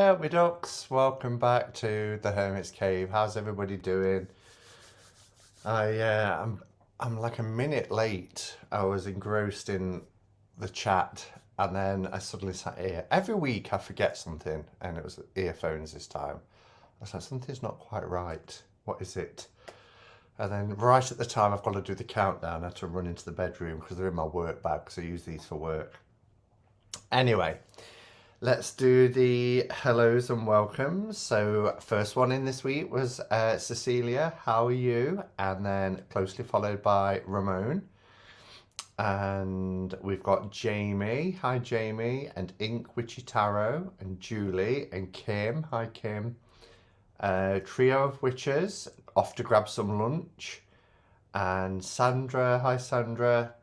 up, my ducks? Welcome back to the Hermit's Cave. How's everybody doing? I'm like a minute late. I was engrossed in the chat, and then I suddenly sat here. Every week I forget something, and it was earphones this time. I was like, something's not quite right. What is it? And then right at the time I've got to do the countdown, I had to run into the bedroom because they're in my work bag, because I use these for work. Anyway, let's do the hellos and welcomes. So first one in this week was Cecilia, how are you? And then closely followed by Ramon. And we've got Jamie, hi Jamie, and Ink Witchy Tarot, and Julie, and Kim, hi Kim. Trio of Witches, off to grab some lunch. And Sandra, hi Sandra.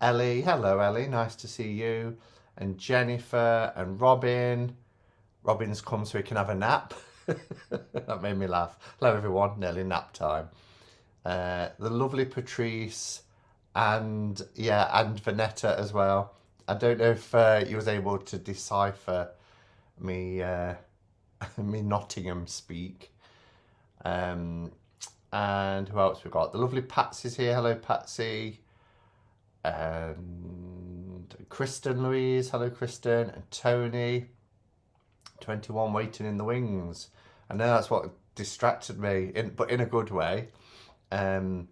Ellie, hello Ellie, nice to see you. And Jennifer and Robin. Robin's come so he can have a nap. That made me laugh. Hello everyone, nearly nap time. The lovely Patrice and Vanetta as well. I don't know if you was able to decipher me me Nottingham speak. And who else we got? The lovely Patsy's here. Hello Patsy. And Kristen Louise, hello Kristen, and Tony, 21 waiting in the wings. I know that's what distracted me, but in a good way. In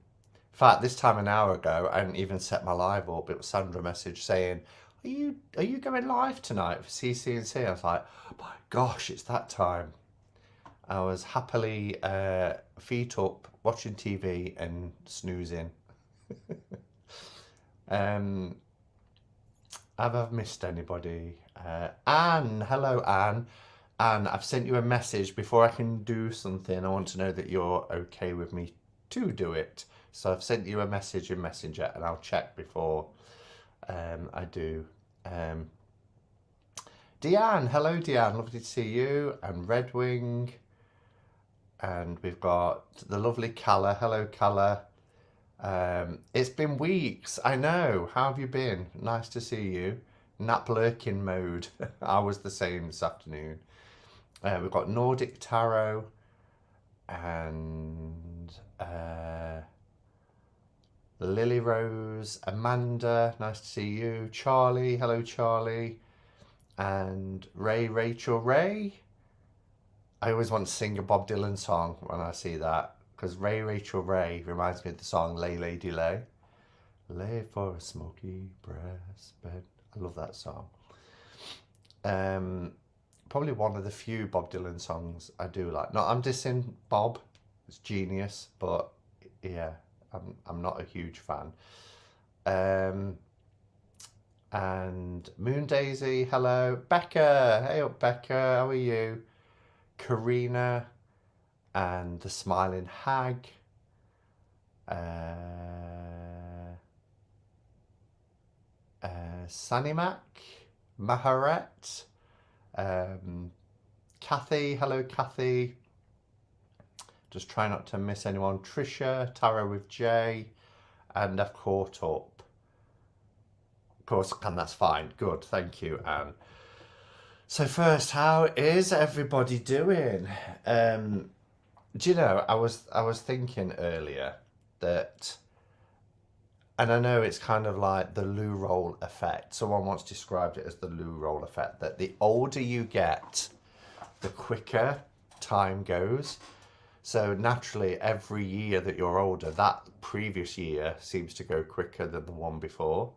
fact, this time an hour ago, I hadn't even set my live up. It was Sandra message saying, "Are you going live tonight for CC&C?" I was like, oh my gosh, it's that time. I was happily feet up, watching TV and snoozing. Have I missed anybody? Anne, hello Anne. Anne, I've sent you a message. Before I can do something, I want to know that you're okay with me to do it. So I've sent you a message in Messenger, and I'll check before I do. Deanne, hello Deanne, lovely to see you. And Redwing. And we've got the lovely Calla, hello Calla. It's been weeks, I know. How have you been? Nice to see you. Nap lurking mode. I was the same this afternoon. We've got Nordic Tarot and Lily Rose, Amanda, nice to see you. Charlie, hello Charlie. And Rachel Ray. I always want to sing a Bob Dylan song when I see that, because Rachel Ray reminds me of the song Lay Lady Lay. Lay for a smoky breast bed. I love that song. Probably one of the few Bob Dylan songs I do like. No, I'm dissing Bob. It's genius, but yeah, I'm not a huge fan. And Moon Daisy, hello. Becca, hey up Becca, how are you? Karina and the Smiling Hag. Sanimac, Maharet, Kathy, hello Kathy. Just try not to miss anyone. Trisha, Tarot with J, and I've caught up. Of course, and that's fine. Good, thank you, Anne. So first, how is everybody doing? Do you know, I was thinking earlier that, and I know it's kind of like the loo roll effect. Someone once described it as the loo roll effect, that the older you get, the quicker time goes. So naturally, every year that you're older, that previous year seems to go quicker than the one before.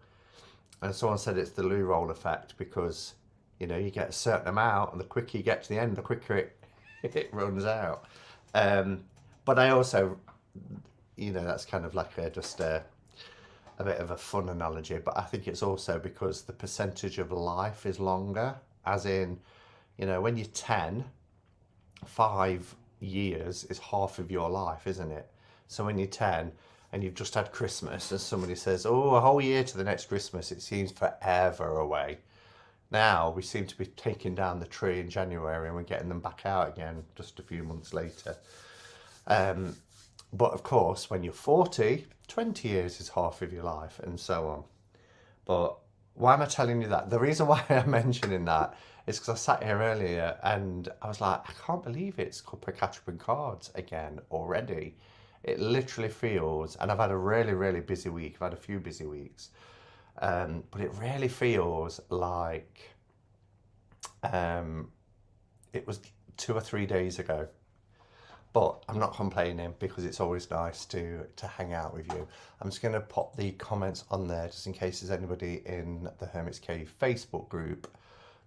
And someone said it's the loo roll effect because, you know, you get a certain amount, and the quicker you get to the end, the quicker it runs out. But I also, you know, that's kind of like just a bit of a fun analogy. But I think it's also because the percentage of life is longer. As in, you know, when you're 10, 5 years is half of your life, isn't it? So when you're 10 and you've just had Christmas, and somebody says, oh, a whole year to the next Christmas, it seems forever away. Now we seem to be taking down the tree in January and we're getting them back out again just a few months later. But of course, when you're 40, 20 years is half of your life, and so on. But Why am I telling you that? The reason why I'm mentioning that is because I sat here earlier and I was like, I can't believe it's Cuppa Catch Up and Cards again already. It literally feels, and I've had a really, really busy week. I've had a few busy weeks, but it really feels like it was 2 or 3 days ago. But I'm not complaining because it's always nice to hang out with you. I'm just going to pop the comments on there just in case there's anybody in the Hermit's Cave Facebook group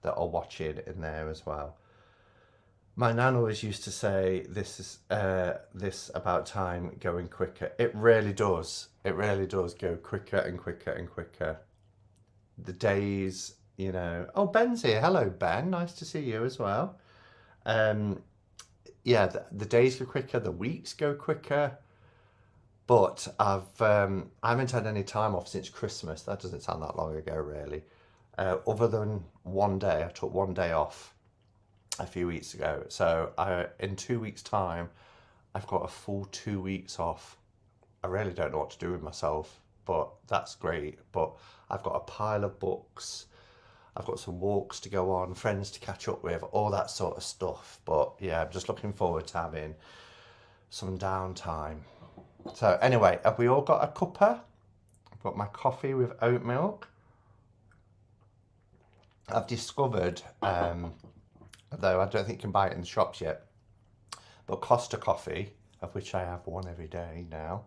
that are watching in there as well. My nan always used to say, this is this about time going quicker. It really does. It really does go quicker and quicker and quicker. The days, you know. Oh, Ben's here. Hello, Ben. Nice to see you as well. Yeah, the days go quicker, the weeks go quicker. But I haven't had any time off since Christmas. That doesn't sound that long ago, really. Other than one day, I took one day off a few weeks ago. So in 2 weeks' time, I've got a full 2 weeks off. I really don't know what to do with myself, but that's great. But I've got a pile of books. I've got some walks to go on, friends to catch up with, all that sort of stuff. But yeah, I'm just looking forward to having some downtime. So anyway, have we all got a cuppa? I've got my coffee with oat milk. I've discovered, though I don't think you can buy it in the shops yet, but Costa Coffee, of which I have one every day now,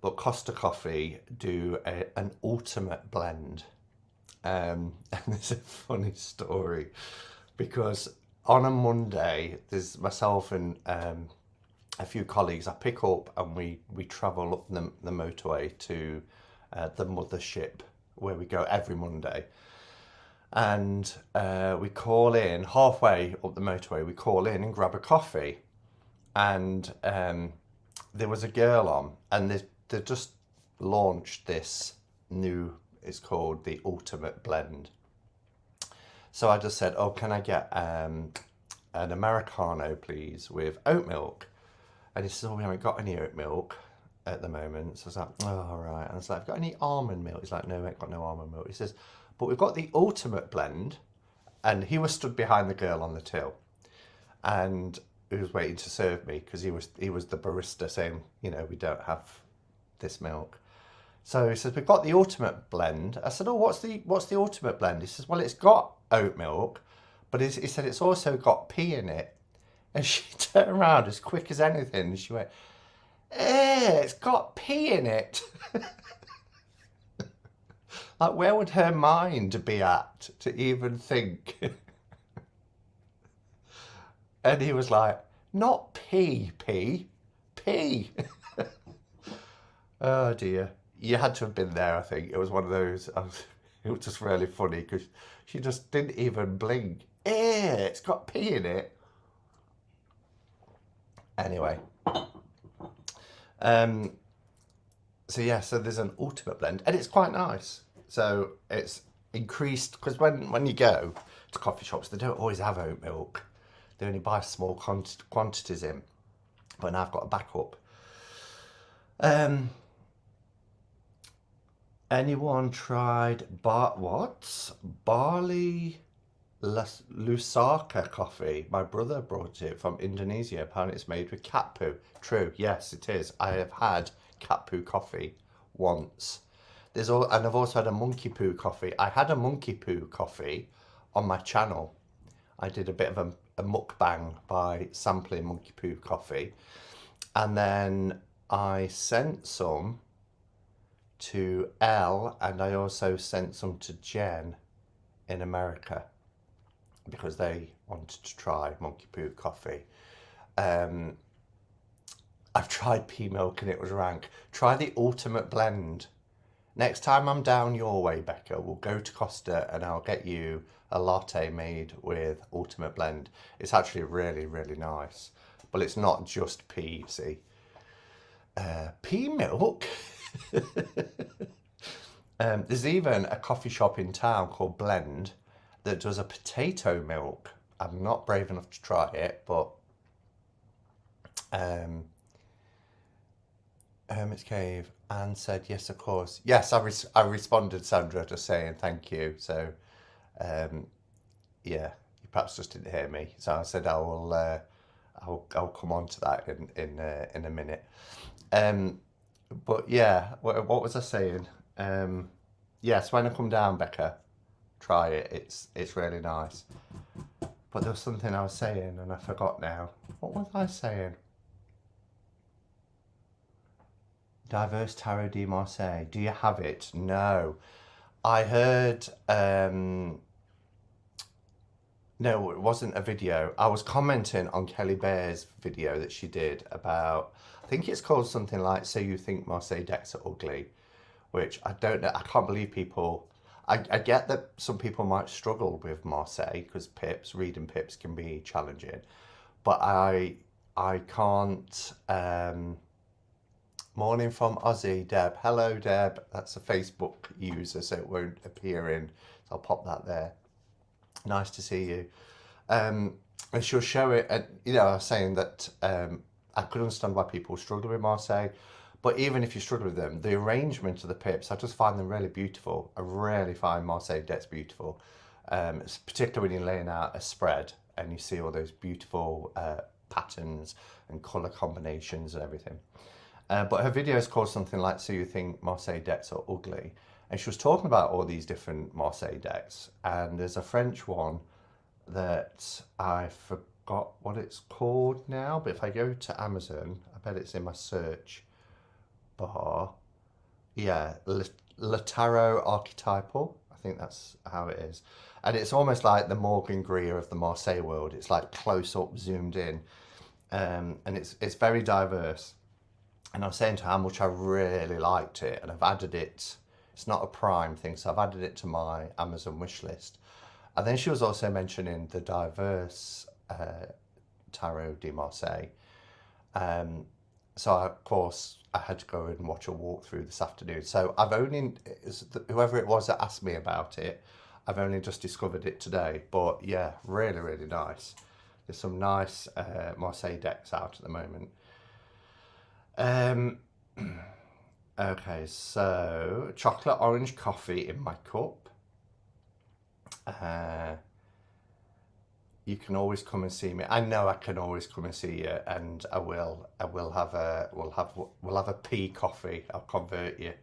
but Costa Coffee do an ultimate blend. And there's a funny story because on a Monday, there's myself and a few colleagues I pick up and we travel up the motorway to the mothership where we go every Monday. And we call in halfway up the motorway, we call in and grab a coffee. And there was a girl on and they just launched this new, it's called the Ultimate Blend. So I just said, oh, can I get an Americano, please, with oat milk? And he says, oh, we haven't got any oat milk at the moment. So I was like, oh, all right. And I was like, have you got any almond milk? He's like, no, we ain't got no almond milk. He says, but we've got the Ultimate Blend. And he was stood behind the girl on the till. And he was waiting to serve me because he was the barista saying, you know, we don't have this milk. So he says, we've got the Ultimate Blend. I said, oh, what's the Ultimate Blend? He says, well, it's got oat milk, but he said it's also got pea in it. And she turned around as quick as anything and she went, it's got pea in it. Like, where would her mind be at to even think? And he was like, not pea. Oh dear. You had to have been there, I think. It was one of those, it was just really funny because she just didn't even blink. It's got pea in it. Anyway. So yeah, so there's an Ultimate Blend and it's quite nice. So it's increased, because when you go to coffee shops, they don't always have oat milk. They only buy small quantities in. But now I've got a backup. Anyone tried barley lusaka coffee? My brother brought it from Indonesia. Apparently it's made with cat poo. True, yes it is. I have had cat poo coffee once. And I've also had a monkey poo coffee. I had a monkey poo coffee on my channel. I did a bit of a mukbang by sampling monkey poo coffee. And then I sent some to Elle and I also sent some to Jen in America because they wanted to try monkey poo coffee. I've tried pea milk and it was rank. Try the Ultimate Blend. Next time I'm down your way, Becca, we'll go to Costa and I'll get you a latte made with Ultimate Blend. It's actually really, really nice. But it's not just pea, see. Pea milk? There's even a coffee shop in town called Blend that does a potato milk. I'm not brave enough to try it, but Hermit's Cave. Anne said, yes, of course. Yes, I responded, Sandra, just saying thank you. So, um, yeah, you perhaps just didn't hear me. So I said I'll come on to that in a minute. Um, but yeah, what was I saying? Yes, when I come down, Becca, try it. It's really nice. But there was something I was saying and I forgot now. What was I saying? Diverse Tarot de Marseille. Do you have it? No. I heard. No, it wasn't a video. I was commenting on Kelly Bear's video that she did about. I think it's called something like "So You Think Marseille Decks Are Ugly," which I don't know. I can't believe people. I get that some people might struggle with Marseille because reading pips can be challenging, but I can't. Morning from Aussie, Deb. Hello, Deb. That's a Facebook user, so it won't appear in. So I'll pop that there. Nice to see you. And she'll show it. And I was saying that I could understand why people struggle with Marseille, but even if you struggle with them, the arrangement of the pips, I just find them really beautiful. I really find Marseille decks beautiful, particularly when you're laying out a spread and you see all those beautiful patterns and colour combinations and everything. But her video is called something like "So You Think Marseille Decks Are Ugly," and she was talking about all these different Marseille decks. And there's a French one that I forgot what it's called now, but if I go to Amazon, I bet it's in my search bar. Yeah, Le Tarot Archetypal. I think that's how it is. And it's almost like the Morgan Greer of the Marseille world. It's like close up, zoomed in, and it's very diverse. And I was saying to her how much I really liked it, and I've added it. It's not a Prime thing, so I've added it to my Amazon wish list. And then she was also mentioning the diverse Tarot de Marseille. So of course I had to go and watch a walkthrough this afternoon. So whoever it was that asked me about it, I've only just discovered it today. But yeah, really, really nice. There's some nice Marseille decks out at the moment. Okay, so chocolate orange coffee in my cup. You can always come and see me. I know I can always come and see you, and I will. We'll have a pea coffee. I'll convert you.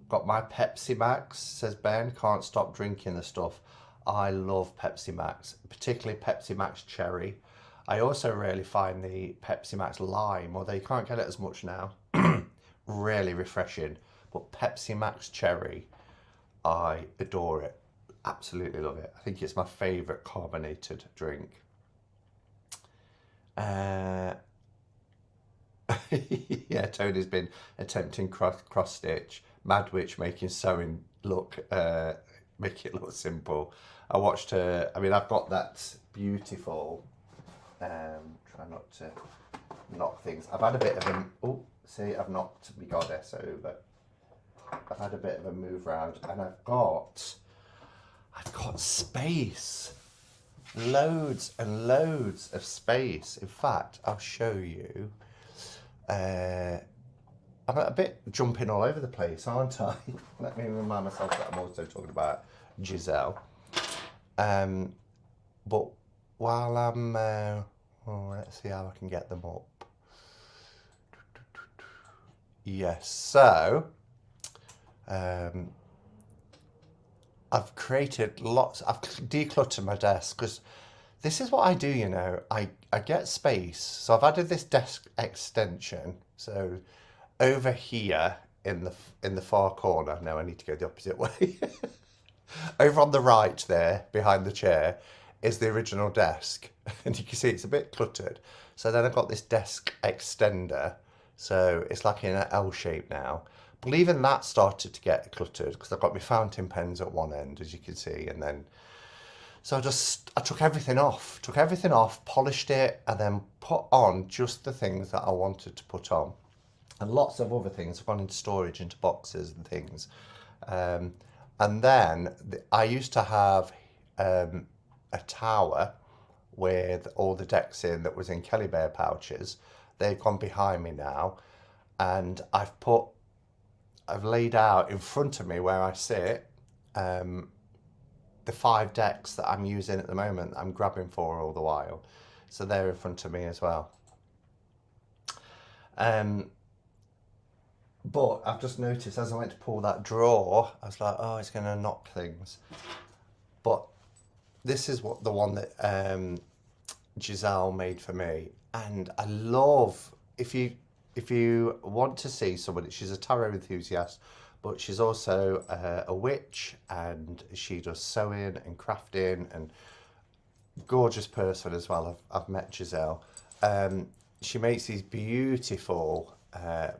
Got my Pepsi Max, says Ben. Can't stop drinking the stuff. I love Pepsi Max, particularly Pepsi Max Cherry. I also really find the Pepsi Max Lime, although you can't get it as much now, really refreshing. But Pepsi Max Cherry, I adore it. Absolutely love it. I think it's my favourite carbonated drink. Yeah, Tony's been attempting cross stitch. Madwitch making sewing make it look simple. I watched her. I mean, I've got that beautiful. Try not to knock things. I've had a bit of a. Oh, see, I've knocked my goddess over. I've had a bit of a move round, and I've got space. Loads and loads of space. In fact, I'll show you. I'm a bit jumping all over the place, aren't I? Let me remind myself that I'm also talking about Giselle. But while I'm, let's see how I can get them up. Yes, so I've created lots. I've decluttered my desk because this is what I do. I get space, so I've added this desk extension. So over here in the far corner. No, I need to go the opposite way. Over on the right there, behind the chair, is the original desk. And you can see it's a bit cluttered. So then I've got this desk extender. So it's like in an L shape now. But even that started to get cluttered because I've got my fountain pens at one end, as you can see. And then, so I took everything off, polished it, and then put on just the things that I wanted to put on. And lots of other things have gone into storage, into boxes and things. And then I used to have a tower with all the decks in that was in Kelly Bear pouches. they've gone behind me now, and I've laid out in front of me where I sit the 5 decks that I'm using at the moment, I'm grabbing for all the while. So they're in front of me as well. But I've just noticed as I went to pull that drawer, I was like, oh, it's going to knock things. But this is the one that Giselle made for me. And I love, if you want to see somebody, she's a tarot enthusiast, but she's also a witch, and she does sewing and crafting, and gorgeous person as well. I've met Giselle. She makes these beautiful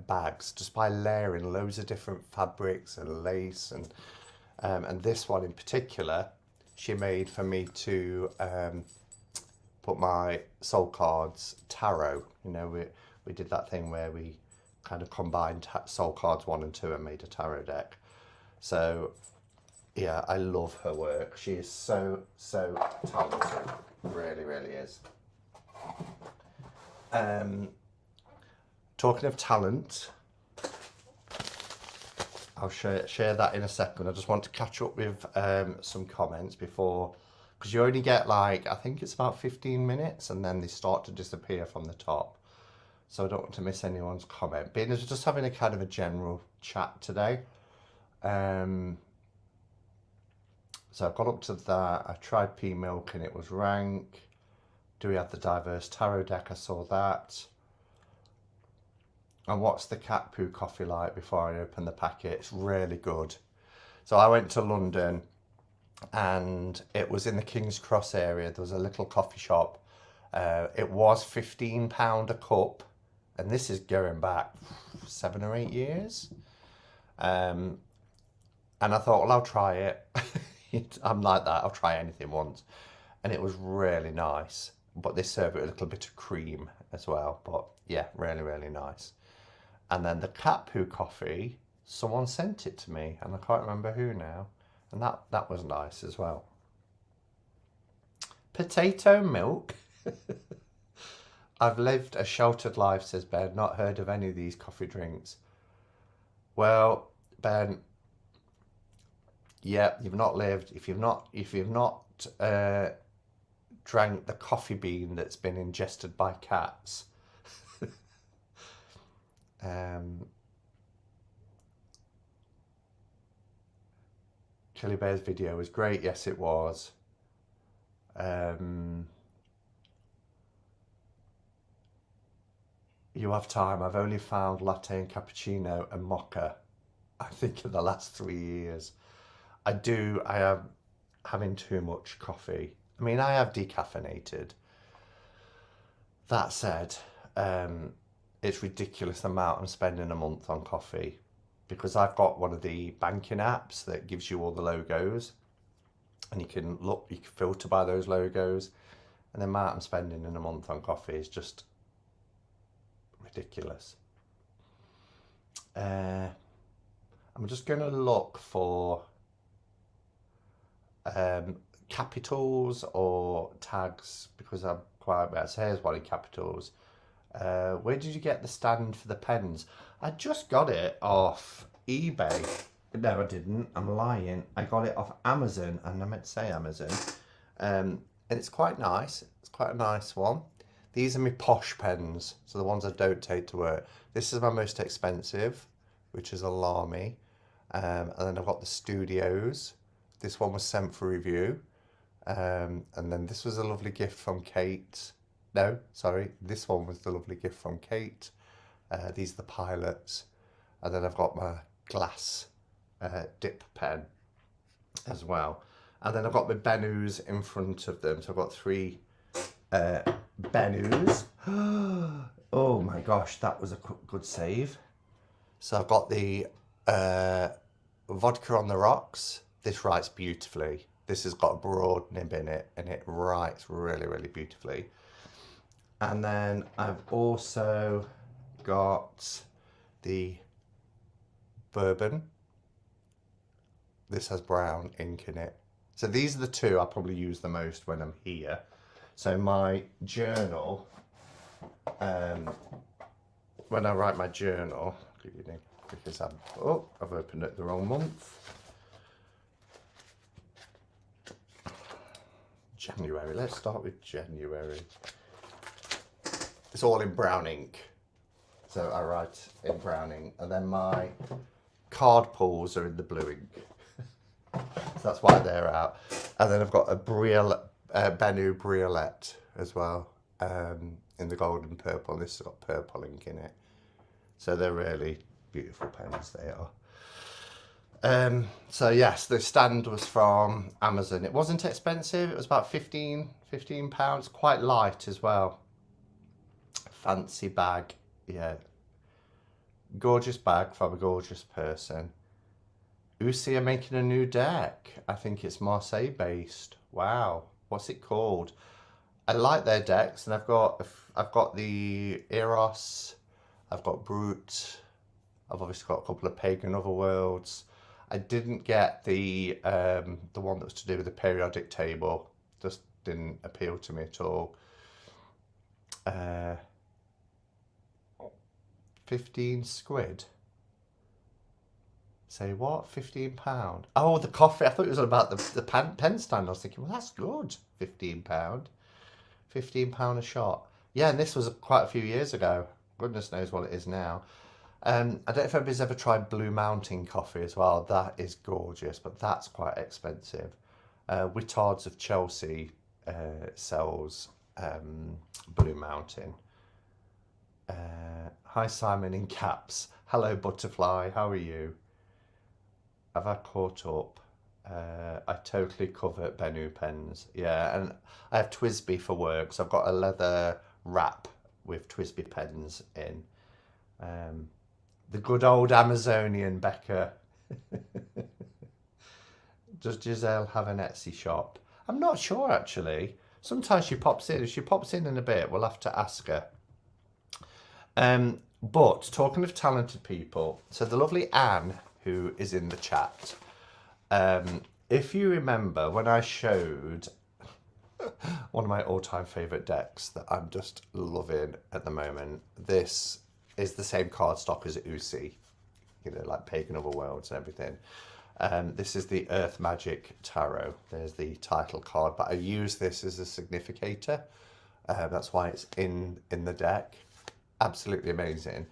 bags just by layering loads of different fabrics and lace, and this one in particular she made for me to put my soul cards tarot. You know, we did that thing where we kind of combined soul cards 1 and 2 and made a tarot deck. So yeah, I love her work. She is so talented, really is. Talking of talent, I'll share that in a second. I just want to catch up with some comments before, because you only get like, I think it's about 15 minutes and then they start to disappear from the top. So I don't want to miss anyone's comment. Being as we're just having a kind of a general chat today. So I got up to that. I tried pea milk and it was rank. Do we have the diverse tarot deck? I saw that. And what's the cat poo coffee like before I open the packet? It's really good. So I went to London and it was in the King's Cross area. There was a little coffee shop. It was £15 a cup. And this is going back 7 or 8 years. And I thought, well, I'll try it. I'm like that. I'll try anything once. And it was really nice. But they serve it with a little bit of cream as well. But yeah, really nice. And then the cat poo coffee, someone sent it to me. And I can't remember who now. And that was nice as well. Potato milk. I've lived a sheltered life, says Ben. Not heard of any of these coffee drinks. Well, Ben, yeah, you've not lived. If you've not drank the coffee bean that's been ingested by cats. Chili Bear's video was great. Yes, it was. You have time. I've only found latte and cappuccino and mocha, I think, in the last 3 years. I am having too much coffee. I mean, I have decaffeinated. That said, it's ridiculous the amount I'm spending a month on coffee, because I've got one of the banking apps that gives you all the logos, and you can filter by those logos, and the amount I'm spending in a month on coffee is just ridiculous. I'm just going to look for capitals or tags, because I'm quite bad. So here's one in capitals. Where did you get the stand for the pens? I just got it off eBay. No, I didn't. I'm lying. I got it off Amazon, and I meant to say Amazon. And it's quite nice. It's quite a nice one. These are my posh pens, so the ones I don't take to work. This is my most expensive, which is a Lamy. And then I've got the Studios. This one was sent for review. And then this was a lovely gift from Kate. No, sorry, this one was the lovely gift from Kate. These are the Pilots. And then I've got my glass dip pen as well. And then I've got my Benus in front of them. So I've got 3 Benus. Oh my gosh, that was a good save. So I've got the vodka on the rocks. This writes beautifully. This has got a broad nib in it, and it writes really beautifully. And then I've also got the bourbon. This has brown ink in it. So these are the 2 I probably use the most when I'm here. So my journal when I write my journal, I'll give you a quick example. Oh, I've opened it the wrong month. January. Let's start with January. It's all in brown ink. So I write in brown ink. And then my card pulls are in the blue ink. So that's why they're out. And then I've got a Benu Briolette as well, in the gold and purple. This has got purple ink in it. So they're really beautiful pens, they are. So yes, the stand was from Amazon. It wasn't expensive. It was about £15, quite light as well. Fancy bag, yeah. Gorgeous bag from a gorgeous person. Usi are making a new deck. I think it's Marseille based. Wow, what's it called? I like their decks, and I've got the Eros, I've got Brute, I've obviously got a couple of Pagan Otherworlds. I didn't get the one that was to do with the periodic table. Just didn't appeal to me at all. 15 squid. Say what? £15? Oh, the coffee. I thought it was about the pen stand. I was thinking, well, that's good. £15. £15 a shot. Yeah, and this was quite a few years ago. Goodness knows what it is now. I don't know if anybody's ever tried Blue Mountain coffee as well. That is gorgeous, but that's quite expensive. Whittards of Chelsea sells Blue Mountain. Hi Simon in caps. Hello Butterfly, how are you? Have I caught up? I totally covet Benu pens. Yeah, and I have Twisby for work, so I've got a leather wrap with Twisby pens in. The good old Amazonian Becca. Does Giselle have an Etsy shop? I'm not sure actually. Sometimes she pops in. If she pops in a bit, we'll have to ask her. But talking of talented people, so the lovely Anne, who is in the chat, if you remember when I showed one of my all-time favourite decks that I'm just loving at the moment, this is the same cardstock as Usi, you know, like Pagan Otherworlds and everything. This is the Earth Magic Tarot. There's the title card, but I use this as a significator. That's why it's in the deck. Absolutely amazing.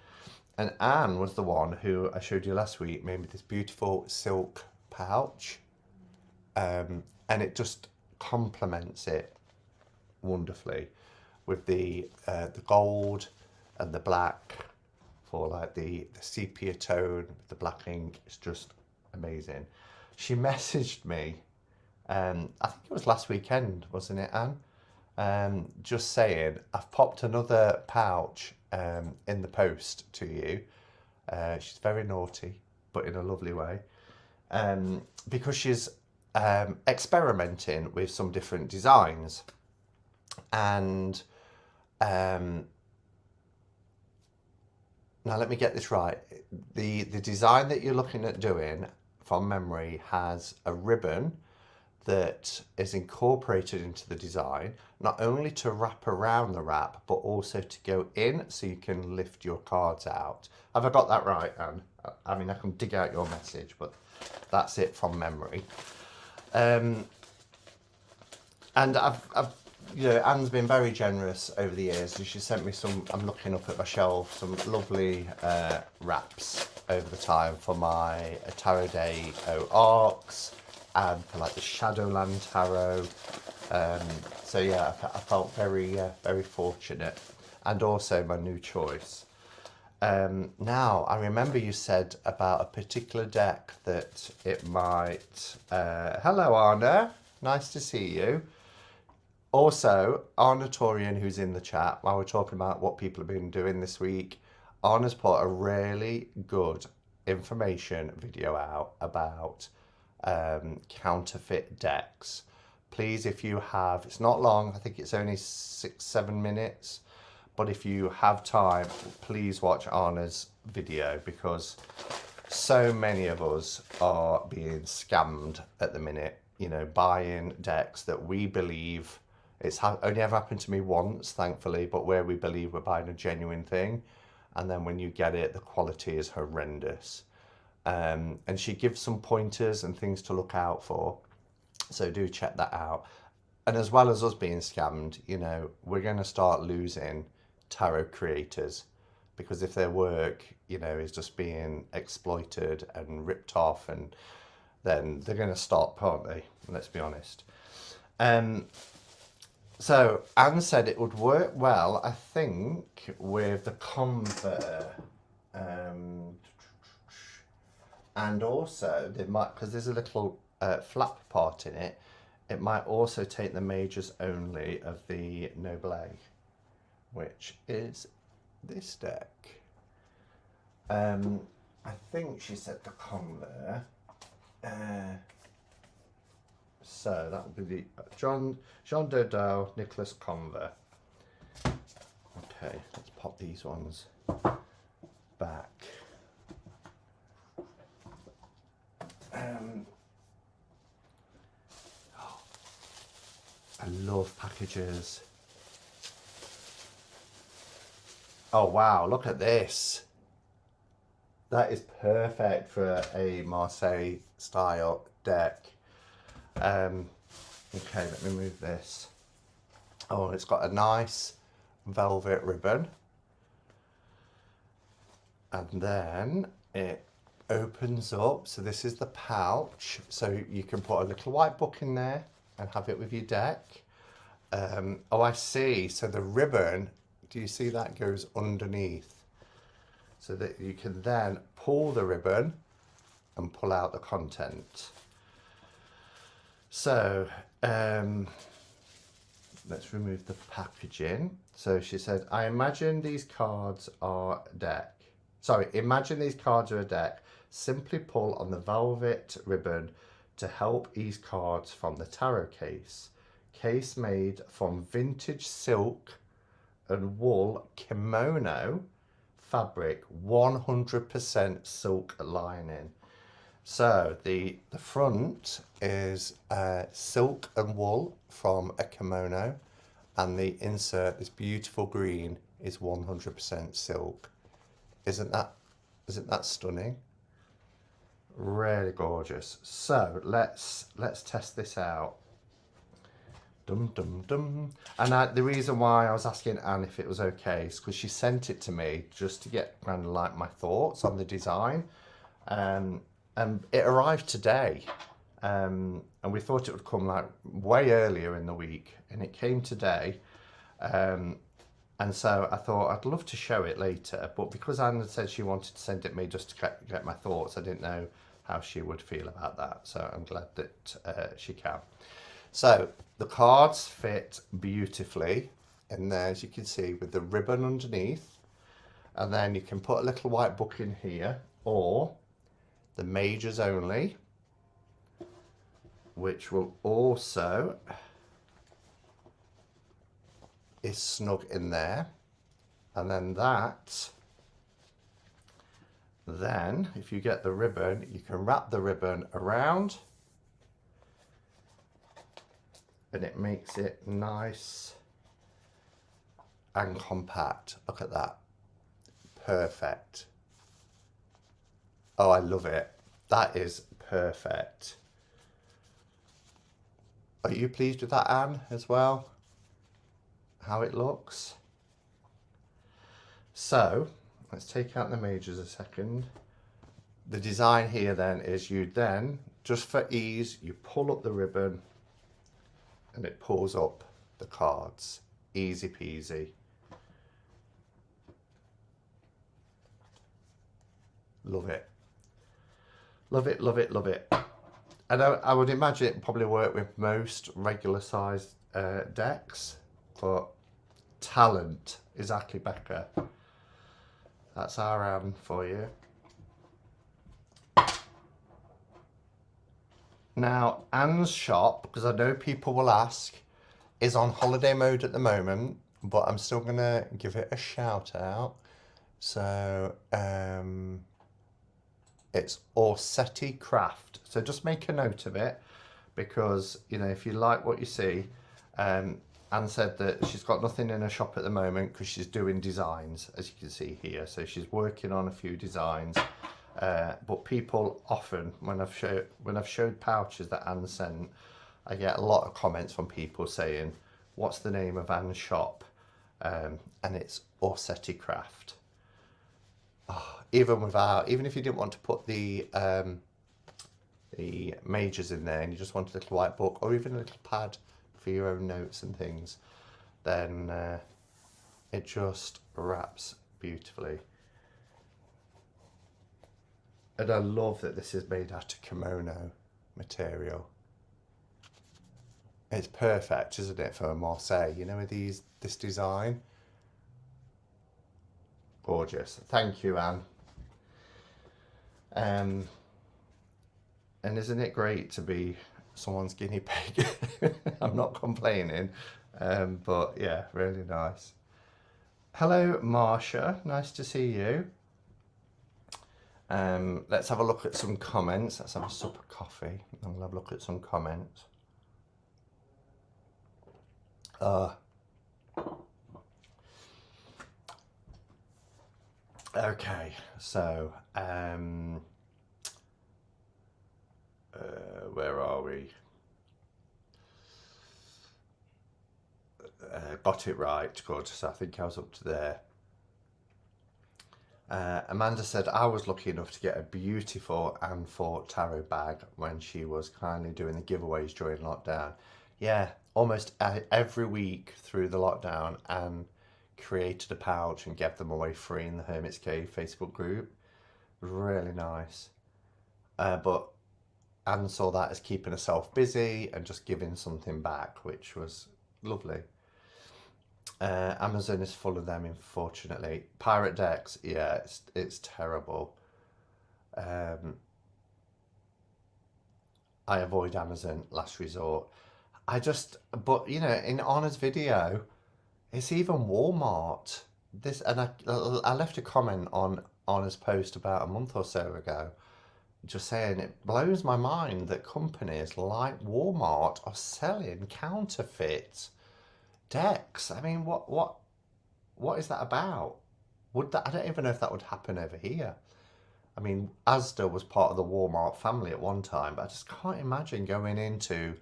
And Anne was the one who I showed you last week made me this beautiful silk pouch. And it just complements it wonderfully with the gold and the black for like the sepia tone, the black ink. It's just amazing. She messaged me, I think it was last weekend, wasn't it, Anne? Just saying, I've popped another pouch in the post to you. She's very naughty, but in a lovely way, because she's experimenting with some different designs. And now let me get this right. The design that you're looking at doing from memory has a ribbon that is incorporated into the design, not only to wrap around the wrap, but also to go in so you can lift your cards out. Have I got that right, Anne? I mean, I can dig out your message, but that's it from memory. And I've you know, Anne's been very generous over the years, and she sent me some, I'm looking up at my shelf, some lovely wraps over the time for my Tarot Day Arcs, and for like the Shadowland Tarot. So yeah, I felt very, very fortunate, and also my new choice. Now, I remember you said about a particular deck that it might... hello, Anna. Nice to see you. Also, Anna Torian, who's in the chat, while we're talking about what people have been doing this week, Anna's put a really good information video out about counterfeit decks. Please, if you have, it's not long, I think it's only 6-7 minutes, but if you have time, please watch Anna's video, because so many of us are being scammed at the minute, you know, buying decks that we believe, it's only ever happened to me once, thankfully, but where we believe we're buying a genuine thing, and then when you get it, the quality is horrendous. And she gives some pointers and things to look out for, so do check that out. And as well as us being scammed, you know, we're going to start losing tarot creators, because if their work, you know, is just being exploited and ripped off, and then they're going to stop, aren't they? Let's be honest. So Anne said it would work well, I think, with the convert. And also, they might, because there's a little flap part in it, it might also take the majors only of the Noble, which is this deck. I think she said the convert. So that would be the Jean Dodot, Nicholas Conver. Okay, let's pop these ones back. I love packages. Oh wow, look at this. That is perfect for a Marseille style deck. Okay, let me move this. Oh, it's got a nice velvet ribbon. And then it opens up. So this is the pouch. So you can put a little white book in there and have it with your deck. Oh, I see. So the ribbon, do you see that goes underneath? So that you can then pull the ribbon and pull out the content. So let's remove the packaging. So she said, I imagine these cards are a deck. Sorry, imagine these cards are a deck. Simply pull on the velvet ribbon to help ease cards from the tarot case. Case made from vintage silk and wool kimono fabric, 100% silk lining. So the front is silk and wool from a kimono, and the insert, this beautiful green, is 100% silk. Isn't that stunning? Really gorgeous. So let's test this out. Dum dum dum. And the reason why I was asking Anne if it was okay is because she sent it to me just to get kind of like my thoughts on the design. And it arrived today, and we thought it would come like way earlier in the week, and it came today. And so I thought I'd love to show it later, but because Anne had said she wanted to send it me just to get my thoughts, I didn't know how she would feel about that. So I'm glad that she can. So the cards fit beautifully in there, as you can see, with the ribbon underneath, and then you can put a little white book in here, or the majors only, which will also is snug in there. And then then if you get the ribbon, you can wrap the ribbon around, and it makes it nice and compact. Look at that. Perfect. Oh, I love it. That is perfect. Are you pleased with that, Anne, as well? How it looks? So, let's take out the majors a second. The design here then is you then, just for ease, you pull up the ribbon and it pulls up the cards. Easy peasy. Love it. Love it, love it, love it. And I would imagine it probably work with most regular sized decks, but talent, exactly, Becca. That's our Anne for you. Now, Anne's shop, because I know people will ask, is on holiday mode at the moment, but I'm still going to give it a shout out. So, it's Orsetti Craft. So just make a note of it, because, you know, if you like what you see, Anne said that she's got nothing in her shop at the moment because she's doing designs, as you can see here. So she's working on a few designs. But people often, when I've showed pouches that Anne sent, I get a lot of comments from people saying, "What's the name of Anne's shop?" And it's Orsetti Craft. Oh, even if you didn't want to put the majors in there and you just wanted a little white book or even a little pad for your own notes and things, then it just wraps beautifully. And I love that this is made out of kimono material. It's perfect, isn't it, for Marseille, you know, with this design. Gorgeous. Thank you, Anne. And isn't it great to be someone's guinea pig? I'm not complaining, but yeah, really nice. Hello, Marsha. Nice to see you. Let's have a look at some comments. Let's have a sup of coffee and we'll have a look at some comments. Okay, so where are we? Got it right, good. So I think I was up to there. Amanda said, I was lucky enough to get a beautiful Anne Fort tarot bag when she was kindly doing the giveaways during lockdown. Yeah, almost every week through the lockdown, Anne created a pouch and gave them away free in the Hermit's Cave Facebook group. Really nice. But Anne saw that as keeping herself busy and just giving something back, which was lovely. Amazon is full of them, unfortunately. Pirate decks, yeah, it's terrible. I avoid Amazon, last resort. But you know, in Anna's video, it's even Walmart. And I left a comment on Anna's post about a month or so ago, just saying it blows my mind that companies like Walmart are selling counterfeit decks. I mean, what is that about? I don't even know if that would happen over here. I mean, Asda was part of the Walmart family at one time, but I just can't imagine going into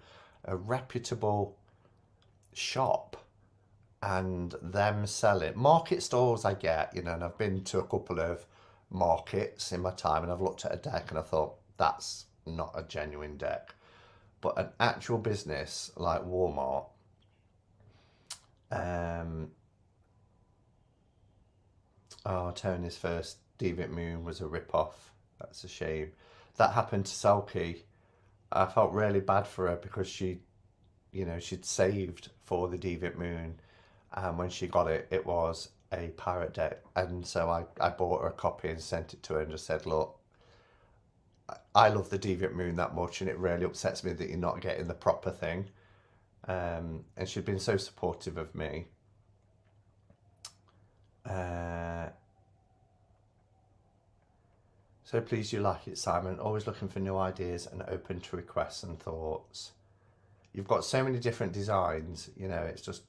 a reputable shop and them selling. Market stores I get, you know, and I've been to a couple of markets in my time and I've looked at a deck and I thought, that's not a genuine deck. But an actual business like Walmart, Tony's first Deviant Moon was a rip-off. That's a shame. That happened to Selkie. I felt really bad for her because she'd saved for the Deviant Moon, and when she got it, it was a pirate deck, and so I bought her a copy and sent it to her and just said, look, I love the Deviant Moon that much and it really upsets me that you're not getting the proper thing. And she'd been so supportive of me. So pleased you like it, Simon. Always looking for new ideas and open to requests and thoughts. You've got so many different designs, you know,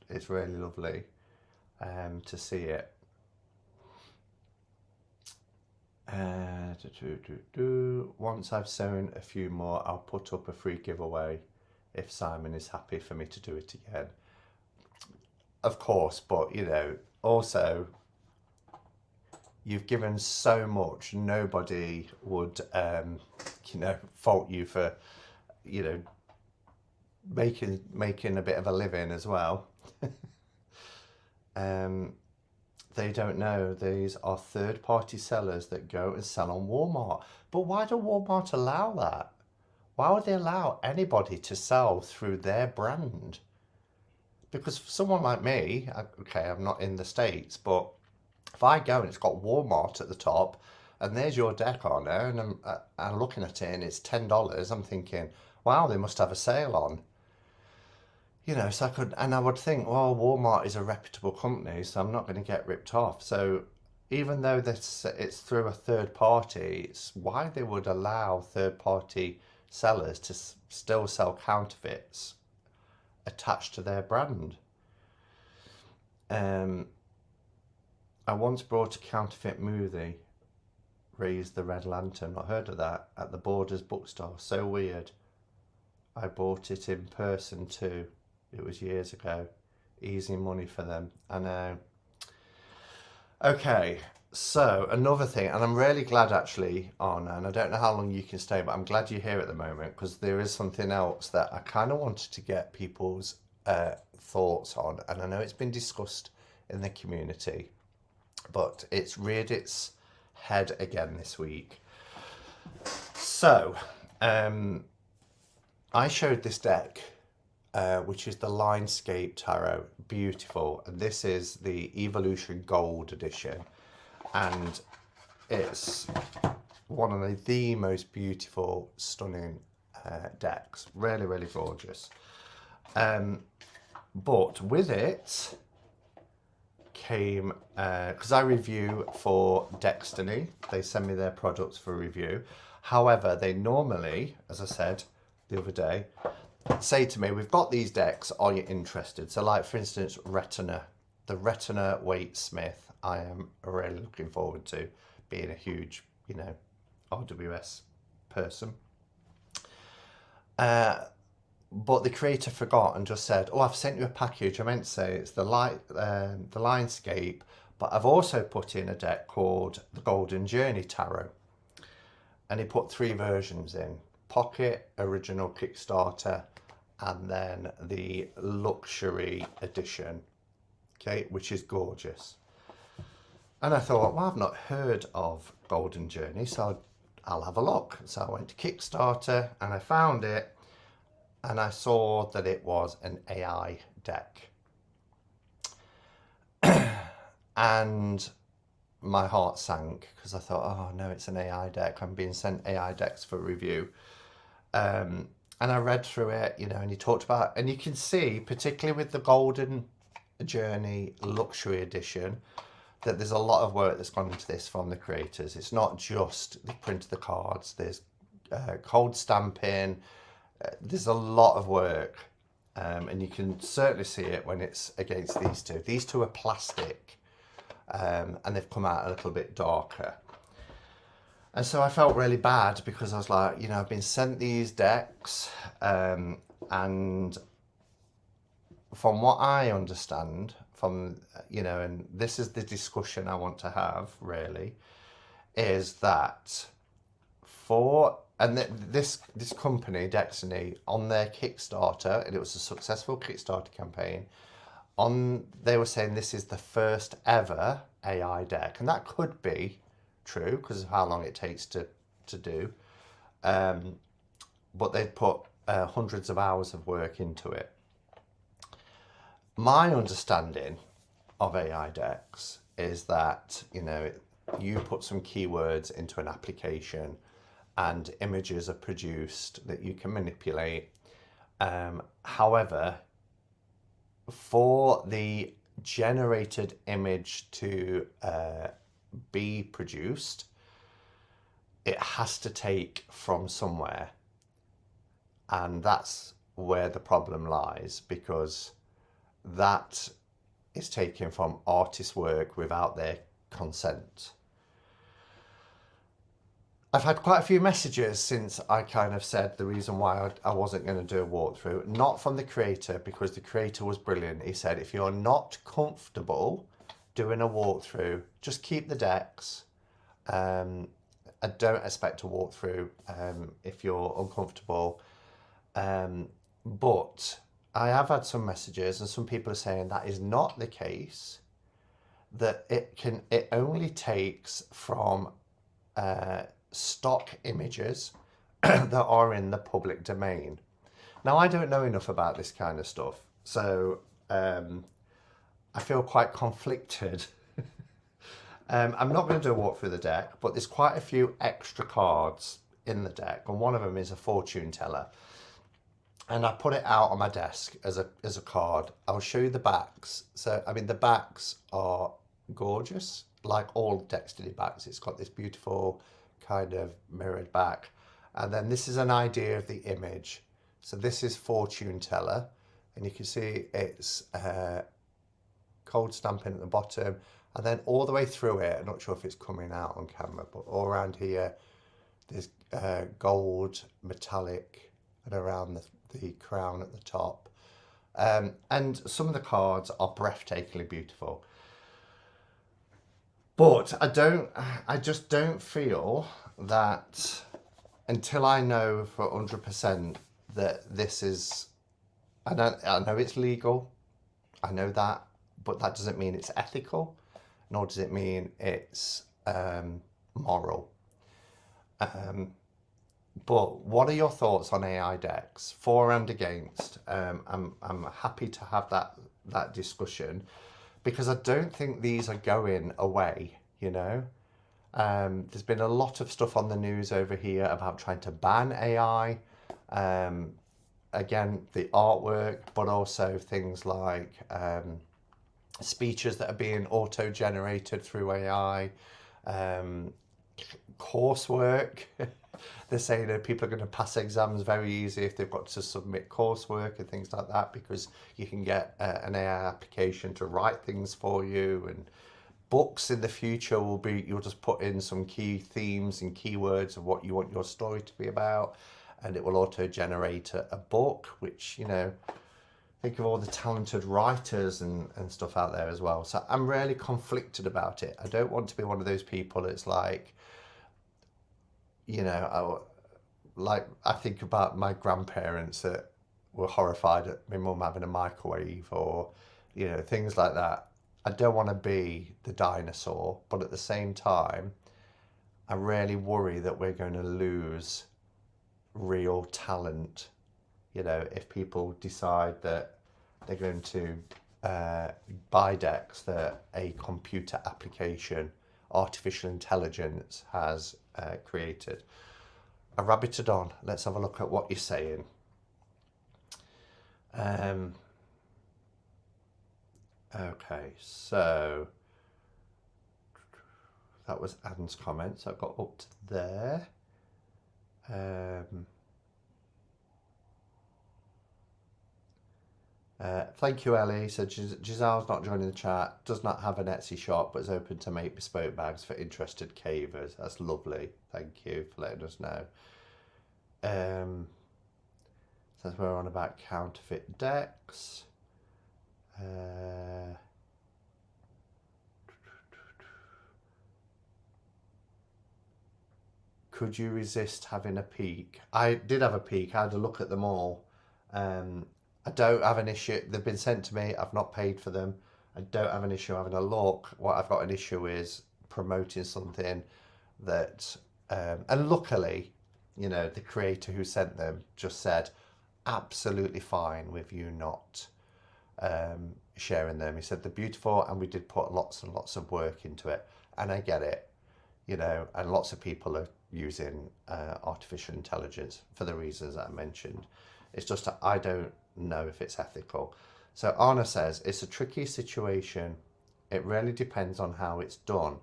it's really lovely to see it. Once I've sewn a few more, I'll put up a free giveaway if Simon is happy for me to do it again. Of course, but you know, also you've given so much, nobody would fault you for, you know, making a bit of a living as well. They don't know these are third-party sellers that go and sell on Walmart. But why do Walmart allow that? Why would they allow anybody to sell through their brand? Because for someone like me, okay, I'm not in the States, but if I go and it's got Walmart at the top and there's your deck on there and I'm looking at it and it's $10, I'm thinking, wow, they must have a sale on. You know, so I would think, well, Walmart is a reputable company, so I'm not going to get ripped off. So even though it's through a third party, it's why they would allow third party sellers to still sell counterfeits attached to their brand. I once brought a counterfeit movie, Raise the Red Lantern. Not heard of that. At the Borders bookstore. So weird. I bought it in person too. It was years ago. Easy money for them. I know. Okay, so another thing, and I'm really glad actually on, and I don't know how long you can stay, but I'm glad you're here at the moment because there is something else that I kind of wanted to get people's thoughts on, and I know it's been discussed in the community, but it's reared its head again this week. So, I showed this deck, which is the Linescape Tarot. Beautiful. And this is the Evolution Gold edition. And it's one of the most beautiful, stunning decks. Really, really gorgeous. But with it came, because I review for Destiny, they send me their products for review. However, they normally, as I said the other day, say to me, we've got these decks, are you interested? So like, for instance, Retina, the Retina Waite-Smith, I am really looking forward to, being a huge, RWS person. But the creator forgot and just said, oh, I've sent you a package. I meant to say it's the Linescape, but I've also put in a deck called the Golden Journey Tarot. And he put 3 versions in: Pocket, Original Kickstarter, and then the Luxury Edition, okay, which is gorgeous. And I thought, well, I've not heard of Golden Journey, so I'll have a look. So I went to Kickstarter and I found it, and I saw that it was an AI deck. And my heart sank because I thought, oh no, it's an AI deck. I'm being sent AI decks for review. And I read through it, and he talked about, and you can see, particularly with the Golden Journey Luxury Edition, that there's a lot of work that's gone into this from the creators. It's not just the print of the cards. There's cold stamping. There's a lot of work, and you can certainly see it when it's against these two. These two are plastic, and they've come out a little bit darker. And so I felt really bad because I was like, I've been sent these decks, and from what I understand, and this is the discussion I want to have really, is that this company, Destiny, on their Kickstarter, and it was a successful Kickstarter campaign, they were saying this is the first ever AI deck, and that could be true because of how long it takes to do, but they'd put hundreds of hours of work into it. My understanding of AI decks is that you put some keywords into an application and images are produced that you can manipulate. However, for the generated image to be produced, it has to take from somewhere, and that's where the problem lies, because that is taken from artists' work without their consent. I've had quite a few messages since I kind of said the reason why I wasn't going to do a walkthrough, not from the creator, because the creator was brilliant. He said, if you're not comfortable doing a walkthrough, just keep the decks. I don't expect a walkthrough if you're uncomfortable. But I have had some messages, and some people are saying that is not the case, that it only takes from stock images that are in the public domain. Now, I don't know enough about this kind of stuff, so I feel quite conflicted. I'm not going to do a walk through the deck, but there's quite a few extra cards in the deck, and one of them is a fortune teller. And I put it out on my desk as a card. I'll show you the backs. So, I mean, the backs are gorgeous, like all Destiny backs. It's got this beautiful kind of mirrored back. And then this is an idea of the image. So this is fortune teller. And you can see it's cold stamping at the bottom, and then all the way through it, I'm not sure if it's coming out on camera, but all around here, there's gold, metallic, and around the crown at the top. And some of the cards are breathtakingly beautiful. But I just don't feel that until I know for 100% that this is, I know it's legal, I know that, but that doesn't mean it's ethical, nor does it mean it's moral. But what are your thoughts on AI decks, for and against? I'm happy to have that discussion, because I don't think these are going away, you know. There's been a lot of stuff on the news over here about trying to ban AI. Again, the artwork, but also things like speeches that are being auto-generated through AI, coursework. They're saying that people are going to pass exams very easy if they've got to submit coursework and things like that, because you can get an AI application to write things for you. And books in the future will be, you'll just put in some key themes and keywords of what you want your story to be about, and it will auto-generate a book, which, you know, think of all the talented writers and stuff out there as well. So I'm really conflicted about it. I don't want to be one of those people that's like, you know, I think about my grandparents that were horrified at my mum having a microwave, or, you know, things like that. I don't want to be the dinosaur, but at the same time, I really worry that we're going to lose real talent, you know, if people decide that they're going to buy decks that a computer application, artificial intelligence has created. I rabbited on. Let's have a look at what you're saying. Okay, so that was Adam's comment. So I got up to there. Thank you, Ellie. So Giselle's not joining the chat, does not have an Etsy shop, but is open to make bespoke bags for interested cavers. That's lovely. Thank you for letting us know. So we're on about counterfeit decks. Could you resist having a peek? I did have a peek. I had a look at them all. I don't have an issue. They've been sent to me. I've not paid for them. I don't have an issue having a look. What I've got an issue is promoting something that, and luckily, you know, the creator who sent them just said, absolutely fine with you not sharing them. He said they're beautiful, and we did put lots and lots of work into it, and I get it, you know, and lots of people are using artificial intelligence for the reasons that I mentioned. It's just that I don't know if it's ethical. So Anna says, it's a tricky situation. It really depends on how it's done.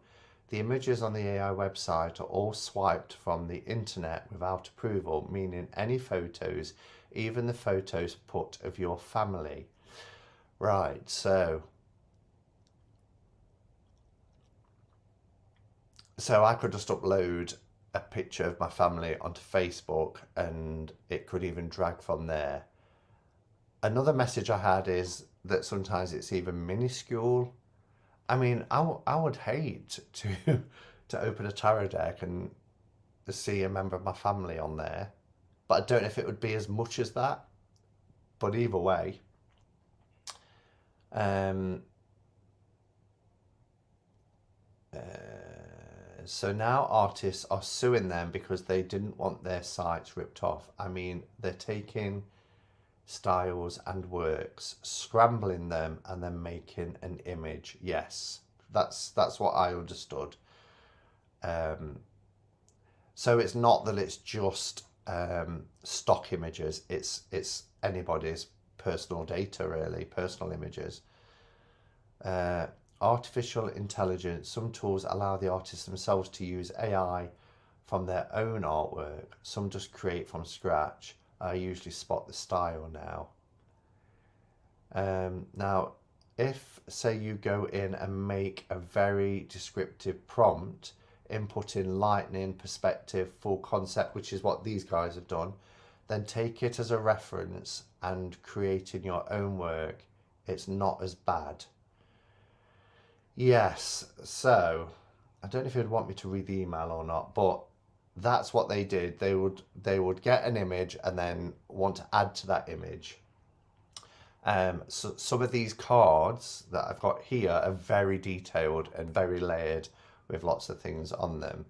The images on the AI website are all swiped from the internet without approval, meaning any photos, even the photos put of your family. Right, so I could just upload a picture of my family onto Facebook, and it could even drag from there. Another message I had is that sometimes it's even minuscule. I mean, I would hate to open a tarot deck and see a member of my family on there, but I don't know if it would be as much as that. But either way, so now artists are suing them because they didn't want their sites ripped off. I mean, they're taking styles and works, scrambling them, and then making an image. Yes, that's what I understood. So it's not that it's just stock images. It's anybody's personal data, really, personal images. Artificial intelligence. Some tools allow the artists themselves to use AI from their own artwork. Some just create from scratch. I usually spot the style now. Now, if say you go in and make a very descriptive prompt, input in lightning, perspective, full concept, which is what these guys have done, then take it as a reference and create in your own work, it's not as bad. Yes, so I don't know if you'd want me to read the email or not, but that's what they did. They would get an image and then want to add to that image. So some of these cards that I've got here are very detailed and very layered with lots of things on them.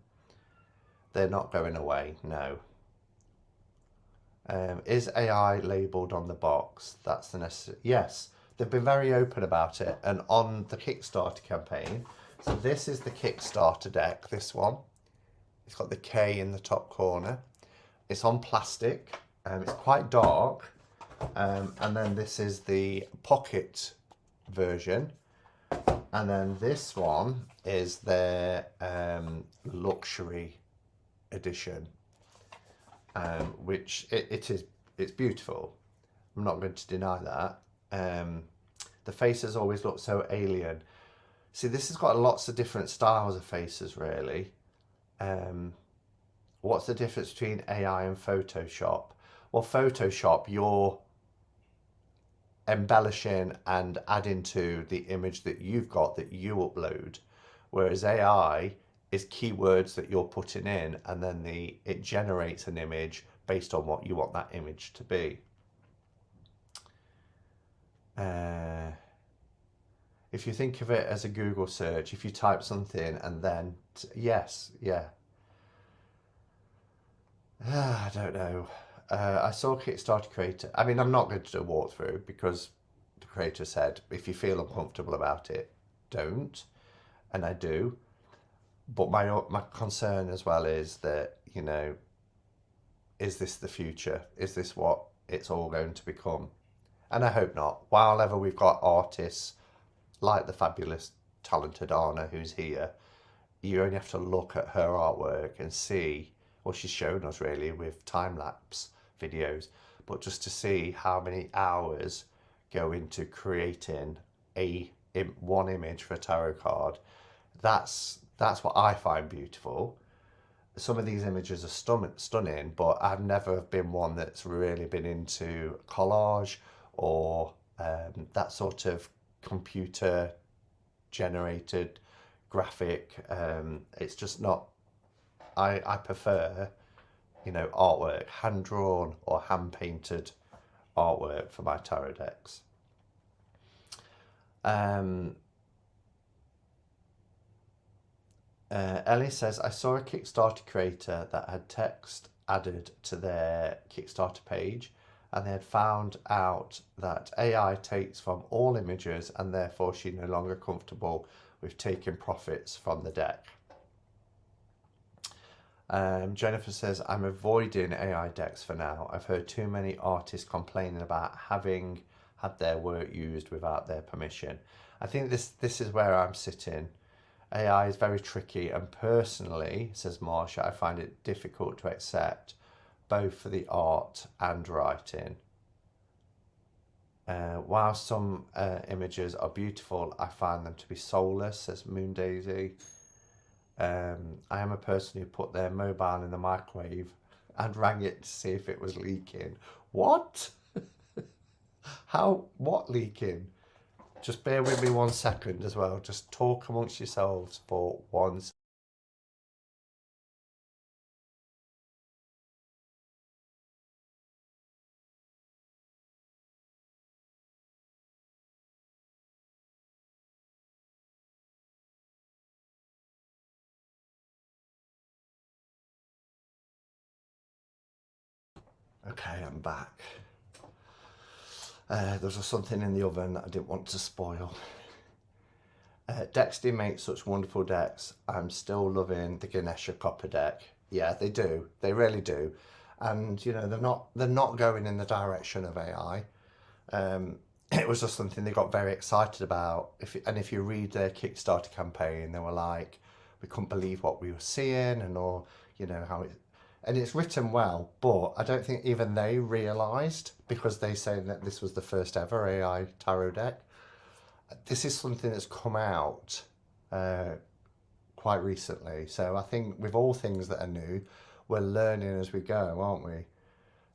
They're not going away, no. Is AI labelled on the box? That's the necessary. Yes, they've been very open about it. And on the Kickstarter campaign, so this is the Kickstarter deck, this one. It's got the K in the top corner. It's on plastic. It's quite dark. And then this is the pocket version. And then this one is their luxury edition. Which it's beautiful. I'm not going to deny that. The faces always look so alien. See, this has got lots of different styles of faces, really. What's the difference between AI and Photoshop? Well, Photoshop, you're embellishing and adding to the image that you've got that you upload, whereas AI is keywords that you're putting in, and then it generates an image based on what you want that image to be. If you think of it as a Google search, if you type something and then yes, yeah. I don't know. I saw Kickstarter creator. I mean, I'm not going to do a walkthrough because the creator said if you feel uncomfortable about it, don't, and I do. But my concern as well is that, you know, is this the future? Is this what it's all going to become? And I hope not. While ever we've got artists like the fabulous, talented Anna who's here, you only have to look at her artwork and see, well, she's shown us really with time-lapse videos, but just to see how many hours go into creating one image for a tarot card, that's what I find beautiful. Some of these images are stunning, but I've never been one that's really been into collage or that sort of computer generated graphic. It's just not, I prefer, you know, artwork, hand drawn or hand painted artwork for my tarot decks. Ellie says, I saw a Kickstarter creator that had text added to their Kickstarter page, and they had found out that AI takes from all images and therefore she's no longer comfortable with taking profits from the deck. Jennifer says, I'm avoiding AI decks for now. I've heard too many artists complaining about having had their work used without their permission. I think this is where I'm sitting. AI is very tricky, and personally, says Marsha, I find it difficult to accept both for the art and writing. While some images are beautiful, I find them to be soulless, says Moon Daisy. I am a person who put their mobile in the microwave and rang it to see if it was leaking. What? What leaking? Just bear with me 1 second as well. Just talk amongst yourselves for 1 second. Okay, I'm back. There was something in the oven that I didn't want to spoil. Decks do make such wonderful decks. I'm still loving the Ganesha Cuppa deck. Yeah, they do. They really do. And you know, they're not going in the direction of AI. It was just something they got very excited about. If you read their Kickstarter campaign, they were like, we couldn't believe what we were seeing and all, you know, how it. And it's written well, but I don't think even they realised, because they say that this was the first ever AI tarot deck. this is something that's come out quite recently. So I think with all things that are new, we're learning as we go, aren't we?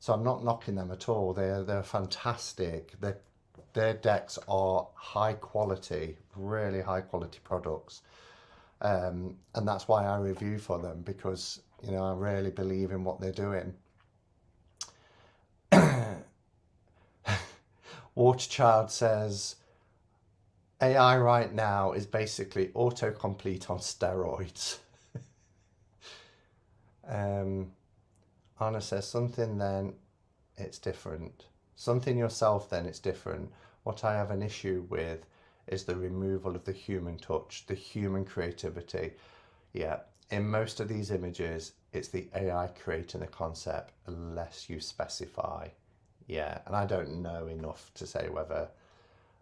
So I'm not knocking them at all. They're fantastic. Their decks are high quality, really high quality products. And that's why I review for them, because I really believe in what they're doing. Waterchild says AI right now is basically autocomplete on steroids. Anna says something, then it's different. Something yourself, then it's different. What I have an issue with is the removal of the human touch, the human creativity. Yeah, in most of these images, it's the AI creating the concept unless you specify. Yeah, and I don't know enough to say whether,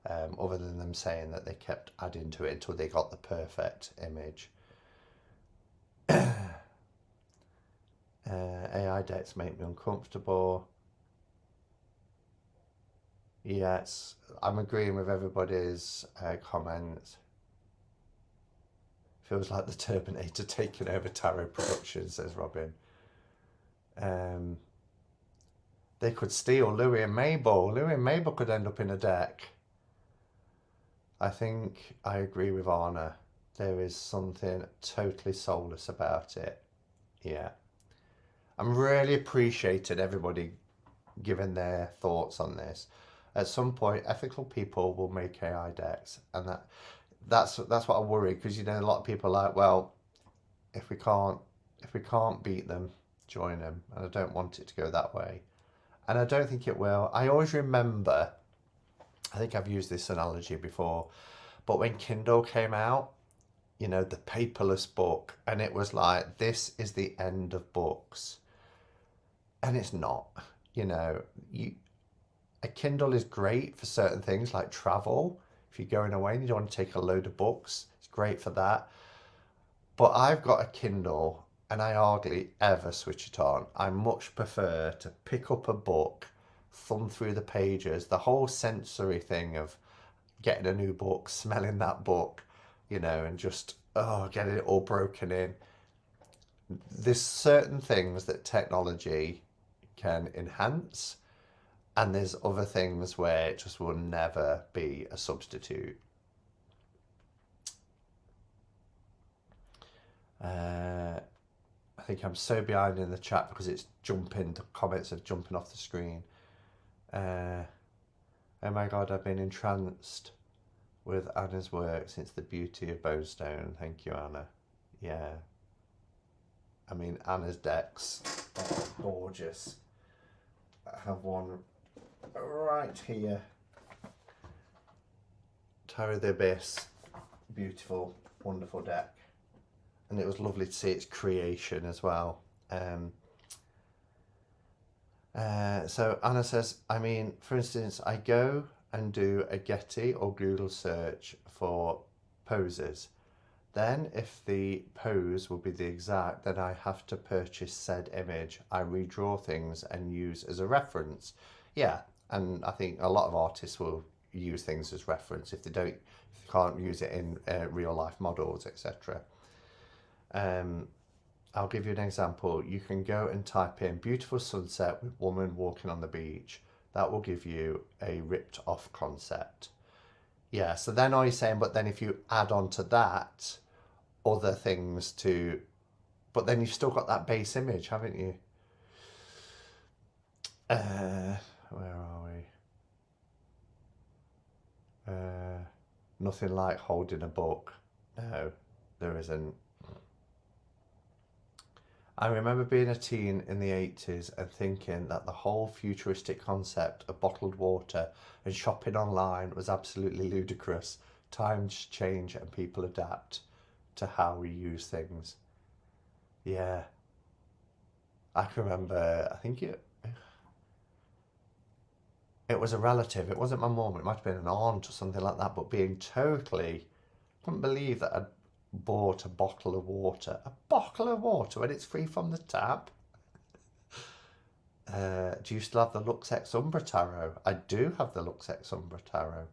other than them saying that they kept adding to it until they got the perfect image. AI decks make me uncomfortable. Yes, I'm agreeing with everybody's comments. Feels like the Terminator taking over Tarot Productions, says Robin. They could steal Louis and Mabel. Louis and Mabel could end up in a deck. I think I agree with Anna. There is something totally soulless about it. Yeah. I'm really appreciating everybody giving their thoughts on this. At some point, ethical people will make AI decks, and that's what I worry, because a lot of people are like, well, if we can't beat them, join them, and I don't want it to go that way, and I don't think it will. I always remember, I think I've used this analogy before, but when Kindle came out, the paperless book, and it was like, this is the end of books, and it's not. A Kindle is great for certain things like travel. If you're going away and you don't want to take a load of books, it's great for that. But I've got a Kindle and I hardly ever switch it on. I much prefer to pick up a book, thumb through the pages, the whole sensory thing of getting a new book, smelling that book, and just, getting it all broken in. There's certain things that technology can enhance, and there's other things where it just will never be a substitute. I think I'm so behind in the chat because it's jumping, the comments are jumping off the screen. Oh my God, I've been entranced with Anna's work since The Beauty of Bowstone. Thank you, Anna. Yeah. I mean, Anna's decks are gorgeous. I have one right here. Tower of the Abyss. Beautiful, wonderful deck. And it was lovely to see its creation as well. So Anna says, for instance, I go and do a Getty or Google search for poses. Then if the pose will be the exact, then I have to purchase said image. I redraw things and use as a reference. Yeah, and I think a lot of artists will use things as reference if they can't use it in real life models, etc. I'll give you an example. You can go and type in beautiful sunset with woman walking on the beach. That will give you a ripped off concept. Yeah, so then are you saying, but then if you add on to that other things but then you've still got that base image, haven't you? Where are we? Nothing like holding a book. No, there isn't. I remember being a teen in the 80s and thinking that the whole futuristic concept of bottled water and shopping online was absolutely ludicrous. Times change and people adapt to how we use things. Yeah. I can remember, I think it was a relative. It wasn't my mum. It might have been an aunt or something like that, but being totally, couldn't believe that I'd bought a bottle of water. A bottle of water when it's free from the tap? Do you still have the Luxx Umbra tarot? I do have the Luxx Umbra tarot.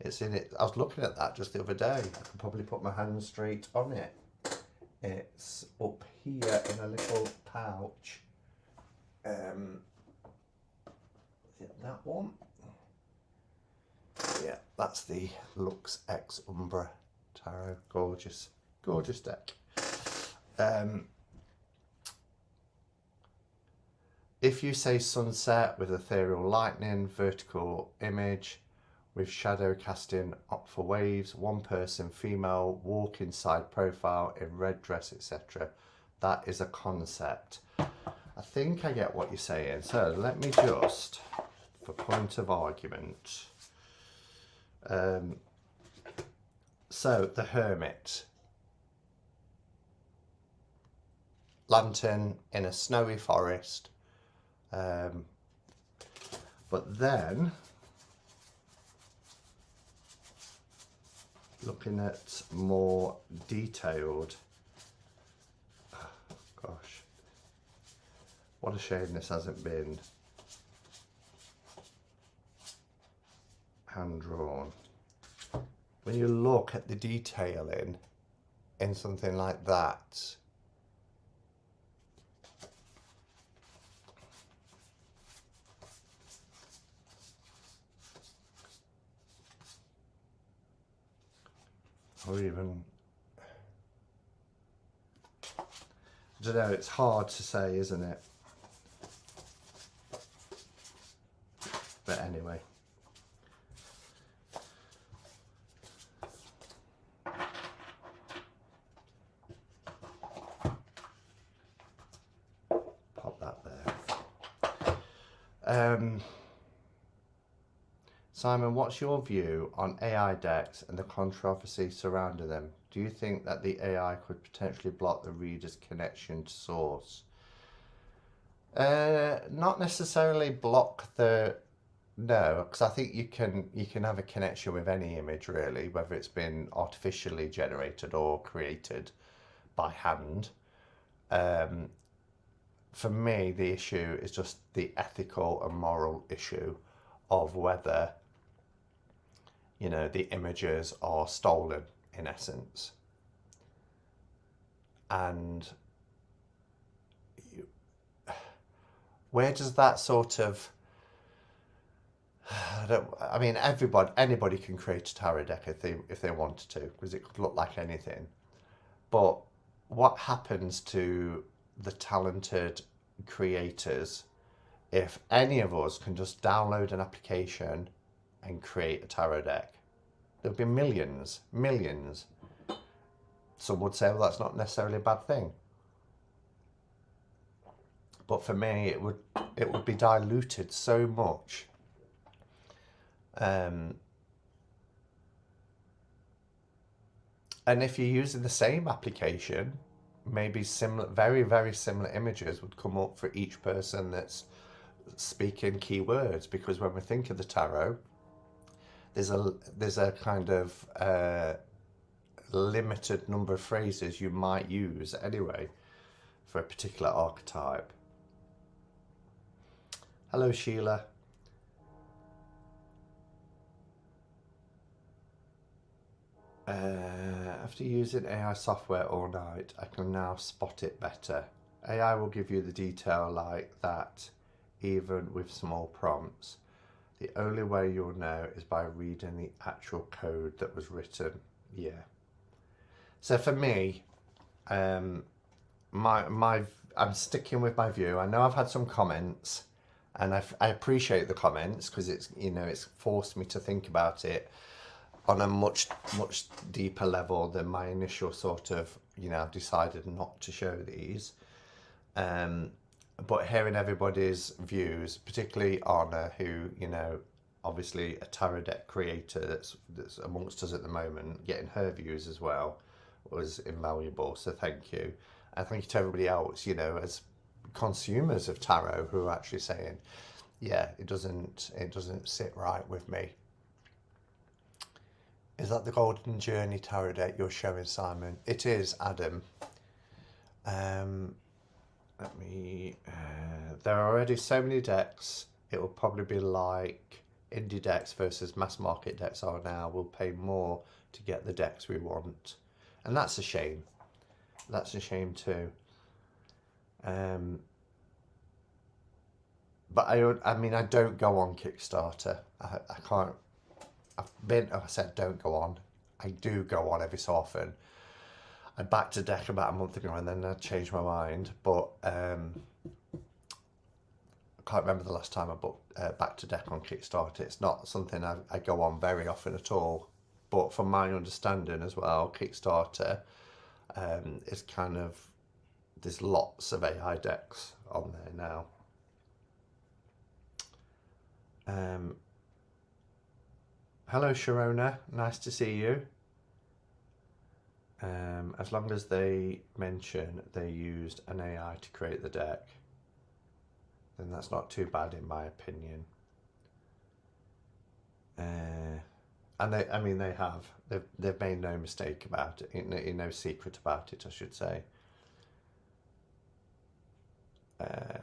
It's in it. I was looking at that just the other day. I could probably put my hand straight on it. It's up here in a little pouch. Is it that one? Yeah, that's the Luxx X Umbra Tarot. Gorgeous, gorgeous deck. If you say sunset with ethereal lightning, vertical image, with shadow casting up for waves, one person, female, walk inside profile in red dress, etc. That is a concept. I think I get what you're saying. So let me just, for point of argument, so the Hermit. Lantern in a snowy forest. But then, looking at more detailed, oh, gosh, what a shame this hasn't been hand drawn. When you look at the detailing in something like that, or even, I don't know, it's hard to say, isn't it? But anyway. Pop that there. Simon, what's your view on AI decks and the controversy surrounding them? Do you think that the AI could potentially block the reader's connection to source? Not necessarily block the, no, because I think you can have a connection with any image really, whether it's been artificially generated or created by hand. For me, the issue is just the ethical and moral issue of whether, you know, the images are stolen in essence. And where does that sort of, I mean, anybody can create a tarot deck if they wanted to, because it could look like anything. But what happens to the talented creators if any of us can just download an application and create a tarot deck? There'll be millions. Some would say, well, that's not necessarily a bad thing. But for me, it would be diluted so much. And if you're using the same application, maybe similar, very, very similar images would come up for each person that's speaking keywords, because when we think of the tarot, there's a kind of limited number of phrases you might use anyway for a particular archetype. Hello, Sheila. After using AI software all night, I can now spot it better. AI will give you the detail like that, even with small prompts. The only way you'll know is by reading the actual code that was written. Yeah. So for me, I'm sticking with my view. I know I've had some comments, and I appreciate the comments, because it's, you know, it's forced me to think about it on a much deeper level than my initial sort of, you know, I've decided not to show these. But hearing everybody's views, particularly Anna, who, you know, obviously a tarot deck creator that's amongst us at the moment, getting her views as well was invaluable. So thank you. And thank you to everybody else, you know, as consumers of tarot, who are actually saying, yeah, it doesn't sit right with me. Is that the Golden Journey tarot deck you're showing, Simon? It is, Adam. Let me, there are already so many decks, it will probably be like indie decks versus mass market decks are now. We'll pay more to get the decks we want, and that's a shame. That's a shame too. But I mean, I don't go on Kickstarter. I can't. I said don't go on. I do go on every so often. I backed a deck about a month ago and then I changed my mind. But I can't remember the last time I backed a deck on Kickstarter. It's not something I go on very often at all. But from my understanding as well, Kickstarter is kind of, there's lots of AI decks on there now. Hello Sharona, nice to see you. As long as they mention they used an AI to create the deck, then that's not too bad in my opinion. And they have. They've made no mistake about it, no secret about it, I should say.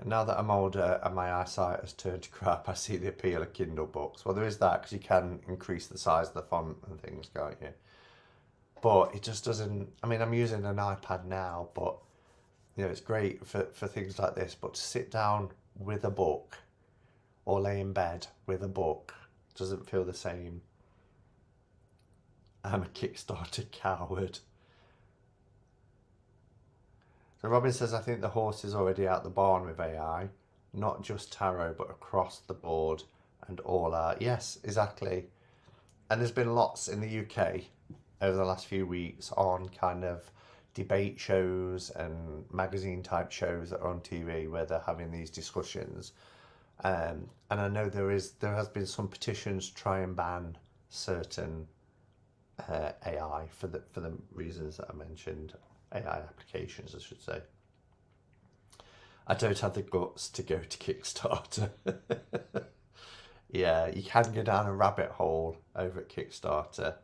Now that I'm older and my eyesight has turned to crap, I see the appeal of Kindle books. Well, there is that, because you can increase the size of the font and things, can't you? But it just doesn't. I mean, I'm using an iPad now, but it's great for things like this. But to sit down with a book or lay in bed with a book doesn't feel the same. I'm a Kickstarter coward. So Robin says, I think the horse is already out the barn with AI, not just tarot, but across the board and all art. Yes, exactly. And there's been lots in the UK over the last few weeks on kind of debate shows and magazine type shows that are on TV where they're having these discussions. And I know there has been some petitions to try and ban certain AI for the reasons that I mentioned. AI applications, I should say. I don't have the guts to go to Kickstarter. Yeah, you can go down a rabbit hole over at Kickstarter.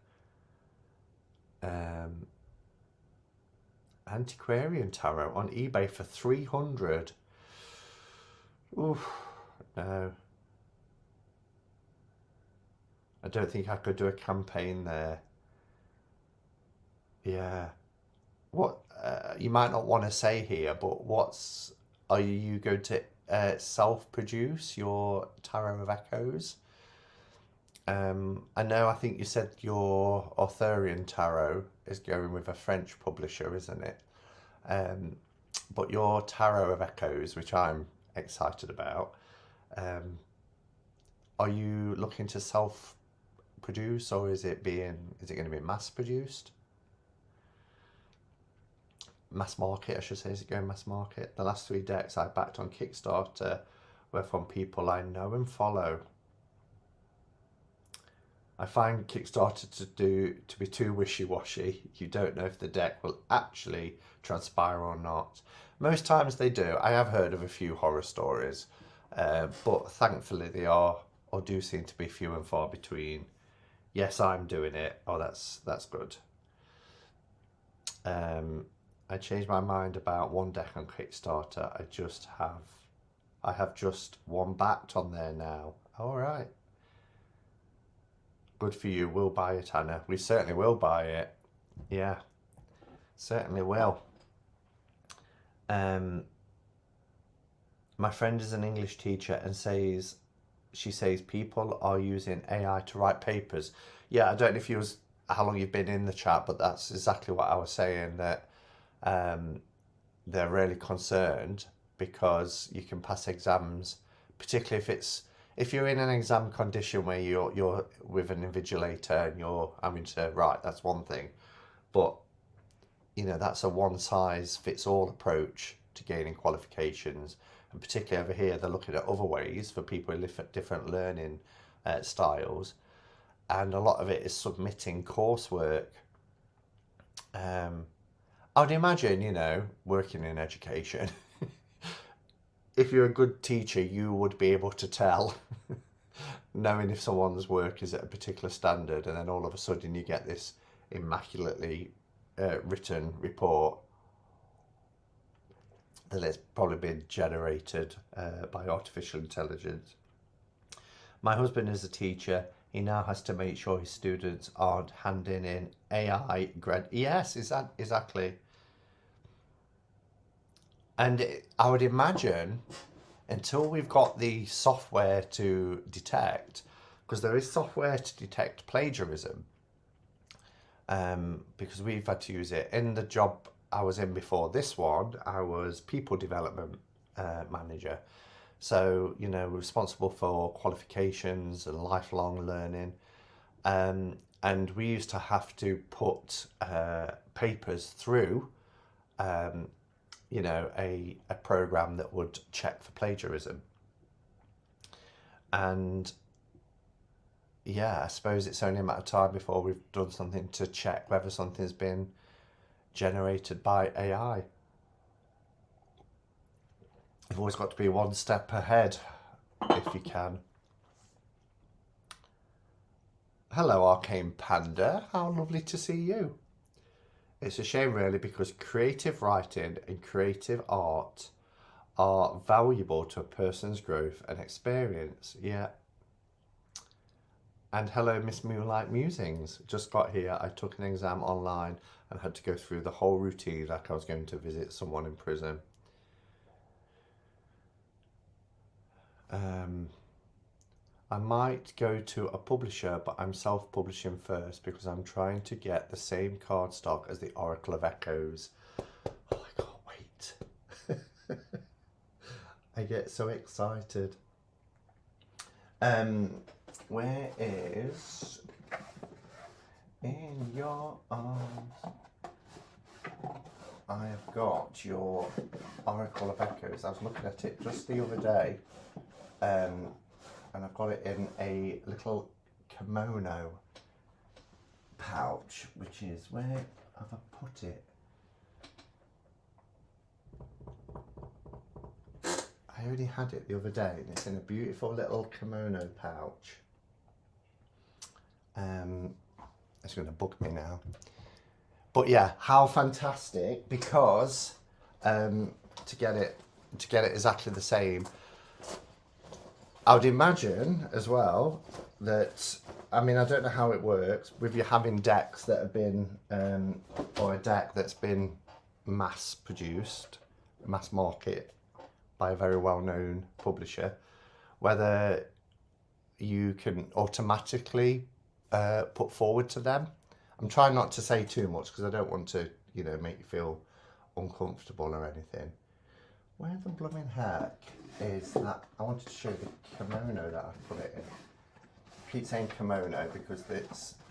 Antiquarian tarot on eBay for 300. Oof, no. I don't think I could do a campaign there. Yeah. What you might not want to say here, but are you going to self-produce your Tarot of Echoes? I think you said your Arthurian Tarot is going with a French publisher, isn't it? But your Tarot of Echoes, which I'm excited about, are you looking to self-produce, or is it going to be mass-produced? Mass market, I should say. Is it going mass market? The last 3 decks I backed on Kickstarter were from people I know and follow. I find Kickstarter to be too wishy-washy. You don't know if the deck will actually transpire or not. Most times they do. I have heard of a few horror stories, but thankfully they are, or do seem to be, few and far between. Yes, I'm doing it. Oh, that's good. I changed my mind about one deck on Kickstarter. I have just one backed on there now. All right. Good for you. We'll buy it, Anna. We certainly will buy it. Yeah, certainly will. My friend is an English teacher and she says people are using AI to write papers. Yeah, I don't know if how long you've been in the chat, but that's exactly what I was saying, that they're really concerned because you can pass exams, particularly if you're in an exam condition where you're with an invigilator and you're having to write. That's one thing, but that's a one size fits all approach to gaining qualifications, and particularly over here they're looking at other ways for people who live at different learning styles, and a lot of it is submitting coursework. I'd imagine, working in education, if you're a good teacher, you would be able to tell, knowing if someone's work is at a particular standard, and then all of a sudden you get this immaculately written report that it's probably been generated by artificial intelligence. My husband is a teacher. He now has to make sure his students aren't handing in AI grad. Yes, exactly. And I would imagine until we've got the software to detect, because there is software to detect plagiarism, because we've had to use it in the job I was in before this one. I was people development manager, so responsible for qualifications and lifelong learning, and we used to have to put papers through a program that would check for plagiarism. And yeah, I suppose it's only a matter of time before we've done something to check whether something's been generated by AI. You've always got to be one step ahead if you can. Hello, Arcane Panda. How lovely to see you. It's a shame, really, because creative writing and creative art are valuable to a person's growth and experience. Yeah. And hello, Miss Moonlight Musings. Just got here. I took an exam online and had to go through the whole routine like I was going to visit someone in prison. I might go to a publisher, but I'm self-publishing first because I'm trying to get the same cardstock as the Oracle of Echoes. Oh, I can't wait. I get so excited. Where is In Your Arms? I have got your Oracle of Echoes. I was looking at it just the other day. And I've got it in a little kimono pouch, which is, where have I put it? I only had it the other day, and it's in a beautiful little kimono pouch. It's going to bug me now. But yeah, how fantastic, because to get it exactly the same, I would imagine as well that, I mean, I don't know how it works with you having decks that have been, or a deck that's been mass produced, mass market by a very well-known publisher, whether you can automatically put forward to them. I'm trying not to say too much because I don't want to, make you feel uncomfortable or anything. Where the blooming heck is that? I wanted to show the kimono that I put it in. I keep saying kimono because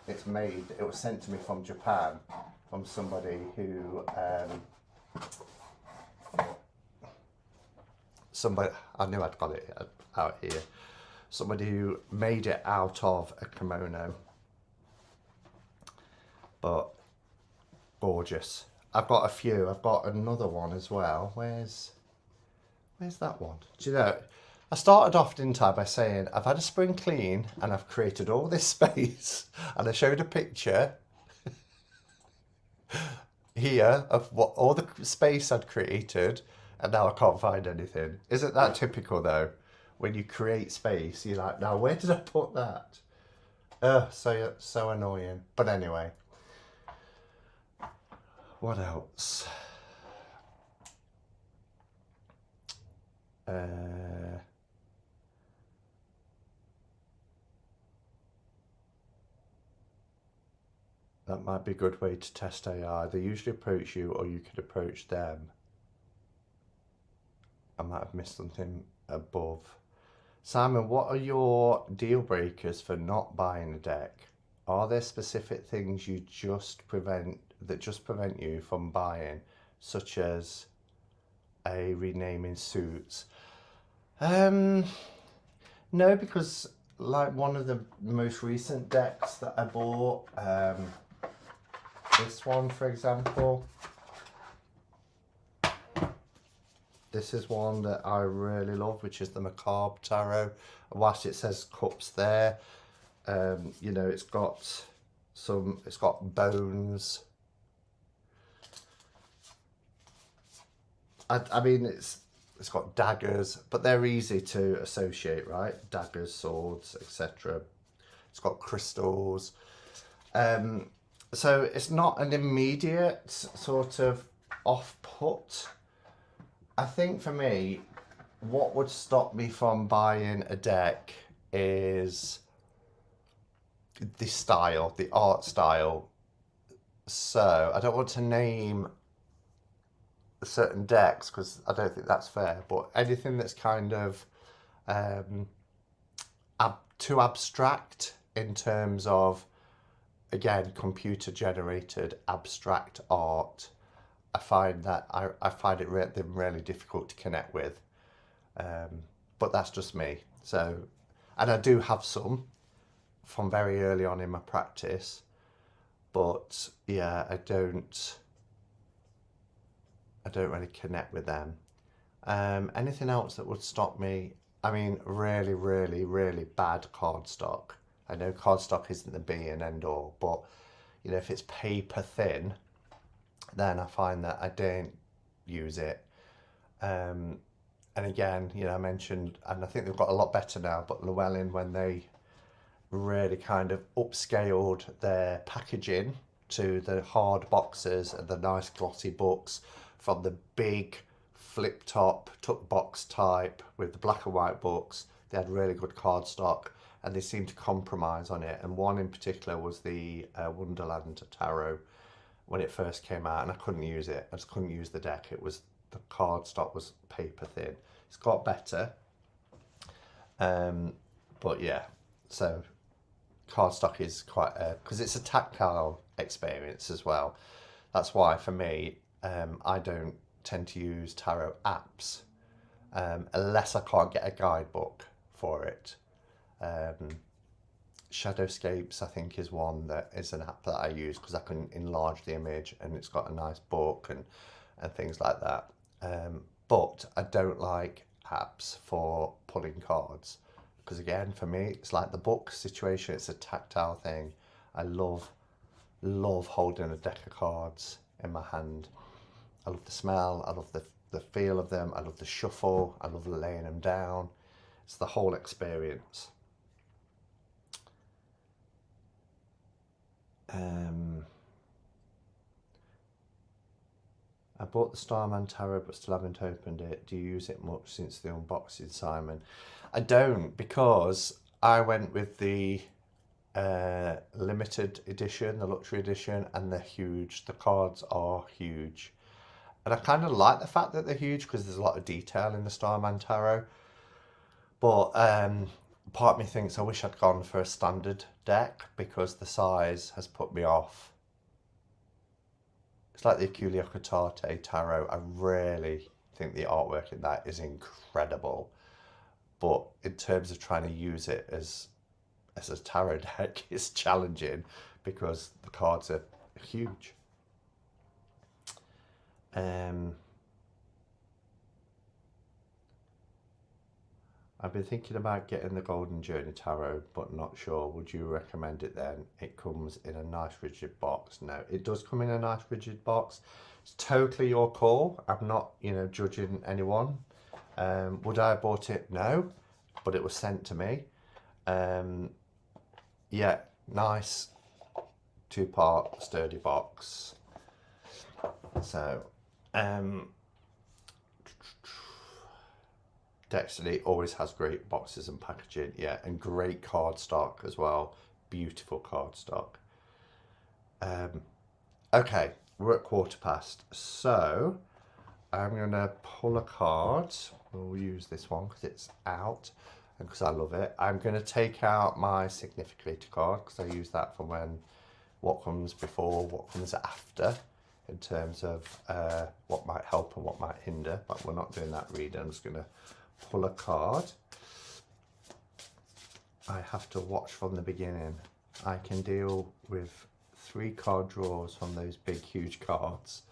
it's made, it was sent to me from Japan, from somebody who, I knew I'd got it out here, somebody who made it out of a kimono. But gorgeous. I've got a few. I've got another one as well. Where's that one? Do you know, I started off, didn't I, by saying I've had a spring clean and I've created all this space, and I showed a picture here of what all the space I'd created, and now I can't find anything. Isn't that typical though? When you create space, you're like, now where did I put that? So annoying. But anyway, what else? That might be a good way to test AI. They usually approach you, or you could approach them. I might have missed something above. Simon, what are your deal breakers for not buying a deck? Are there specific things that just prevent you from buying, such as a renaming suits? No, because like one of the most recent decks that I bought, this one for example, this is one that I really love, which is the Macabre Tarot. Whilst it says cups there, it's got bones. I mean, It's got daggers, but they're easy to associate, right? Daggers, swords, etc. It's got crystals. So it's not an immediate sort of off-put. I think for me, what would stop me from buying a deck is the style, the art style. So I don't want to name certain decks because I don't think that's fair, but anything that's kind of too abstract in terms of, again, computer generated abstract art, I find that I find it really difficult to connect with. But that's just me. So, and I do have some from very early on in my practice, but yeah, I don't really connect with them. Anything else that would stop me? I mean, really, really, really bad cardstock. I know cardstock isn't the be and end all, but you know, if it's paper thin, then I find that I don't use it. And again, you know, I mentioned, and I think they've got a lot better now, but Llewellyn, when they really kind of upscaled their packaging to the hard boxes and the nice glossy books from the big flip top tuck box type with the black and white books, they had really good cardstock and they seemed to compromise on it. And one in particular was the Wonderland Tarot when it first came out, and I couldn't use it. I just couldn't use the deck. It was, the cardstock was paper thin. It's got better, but yeah. So cardstock is quite because it's a tactile experience as well. That's why for me, I don't tend to use tarot apps unless I can't get a guidebook for it. Shadowscapes, I think, is one that is an app that I use because I can enlarge the image and it's got a nice book and things like that. But I don't like apps for pulling cards because, again, for me, it's like the book situation. It's a tactile thing. I love holding a deck of cards in my hand. I love the smell. I love the feel of them. I love the shuffle. I love laying them down. It's the whole experience. I bought the Starman Tarot but still haven't opened it. Do you use it much since the unboxing, Simon? I don't, because I went with the limited edition, the luxury edition, and they're huge. The cards are huge. And I kind of like the fact that they're huge because there's a lot of detail in the Starman Tarot. But part of me thinks I wish I'd gone for a standard deck because the size has put me off. It's like the Umbra Tarot. I really think the artwork in that is incredible. But in terms of trying to use it as a tarot deck, it's challenging because the cards are huge. I've been thinking about getting the Golden Journey Tarot, but not sure. Would you recommend it then? It comes in a nice rigid box. No, it does come in a nice rigid box. It's totally your call. I'm not, you know, judging anyone. Would I have bought it? No, but it was sent to me. Yeah, nice 2-part sturdy box. So, Dexterly always has great boxes and packaging, yeah, and great cardstock as well. Beautiful cardstock. Okay, we're at 1:15, so I'm gonna pull a card. We'll use this one because it's out and because I love it. I'm gonna take out my significator card because I use that for when what comes before, what comes after, in terms of what might help and what might hinder. But we're not doing that reading. I'm just gonna pull a card. I have to watch from the beginning. I can deal with 3 card draws from those big huge cards.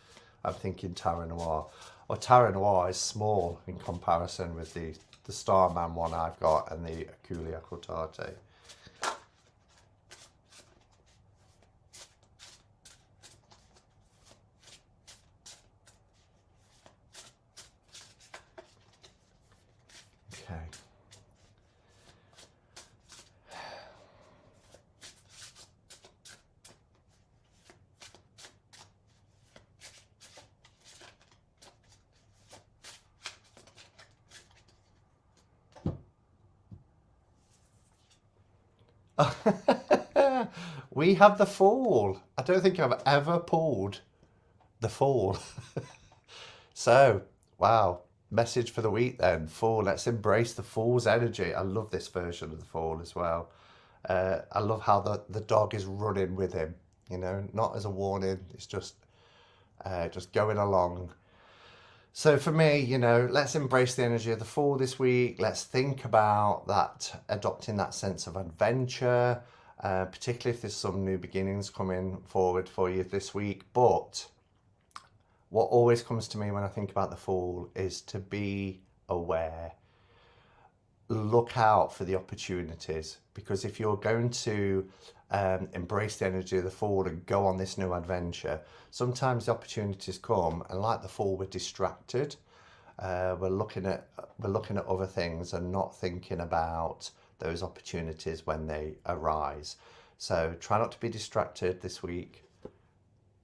I'm thinking Tarot Noir. Or Tarot Noir is small in comparison with the Starman one I've got and the Aculia Cortate. We have the Fool. I don't think I've ever pulled the Fool. So, wow. Message for the week then. Fool. Let's embrace the Fool's energy. I love this version of the Fool as well. I love how the dog is running with him. You know, not as a warning. It's just going along. So for me, you know, let's embrace the energy of the Fool this week. Let's think about that, adopting that sense of adventure, particularly if there's some new beginnings coming forward for you this week. But what always comes to me when I think about the Fool is to be aware. Look out for the opportunities, because if you're going to embrace the energy of the Fool and go on this new adventure, sometimes the opportunities come, and like the Fool, we're distracted. We're looking at other things and not thinking about those opportunities when they arise. So try not to be distracted this week.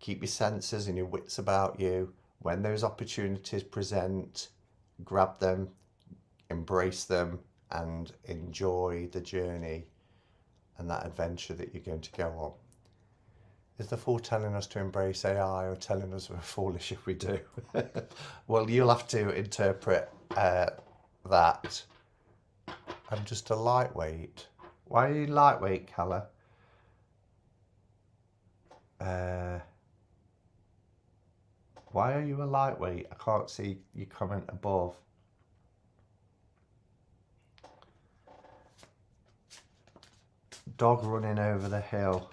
Keep your senses and your wits about you. When those opportunities present, grab them, embrace them, and enjoy the journey and that adventure that you're going to go on. Is the Fool telling us to embrace AI, or telling us we're foolish if we do? Well, you'll have to interpret that. I'm just a lightweight. Why are you lightweight, Calla? Why are you a lightweight? I can't see your comment above. Dog running over the hill,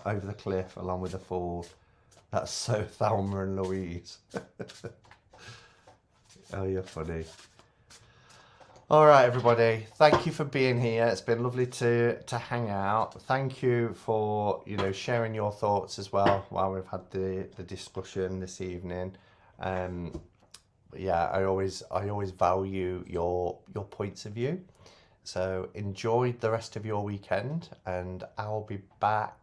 over the cliff, along with the Fool. That's so Thelma and Louise. Oh, you're funny. All right, everybody. Thank you for being here. It's been lovely to hang out. Thank you for, you know, sharing your thoughts as well while we've had the discussion this evening. Yeah, I always value your points of view. So enjoy the rest of your weekend, and I'll be back.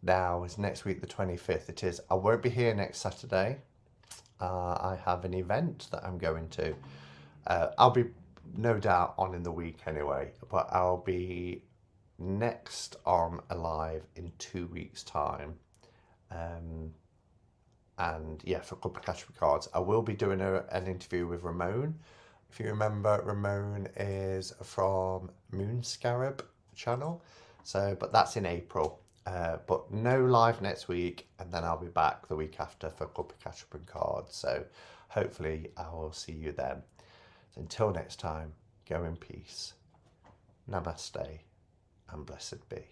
Now is next week, the 25th. It is. I won't be here next Saturday. I have an event that I'm going to. I'll be no doubt on in the week anyway, but I'll be next on Alive in 2 weeks' time. And yeah, for Cuppa Category Cards, I will be doing an interview with Ramon. If you remember, Ramon is from Moon Scarab channel. So, but that's in April. But no live next week, and then I'll be back the week after for Cuppa Category Cards. So hopefully I will see you then. So until next time, go in peace. Namaste and blessed be.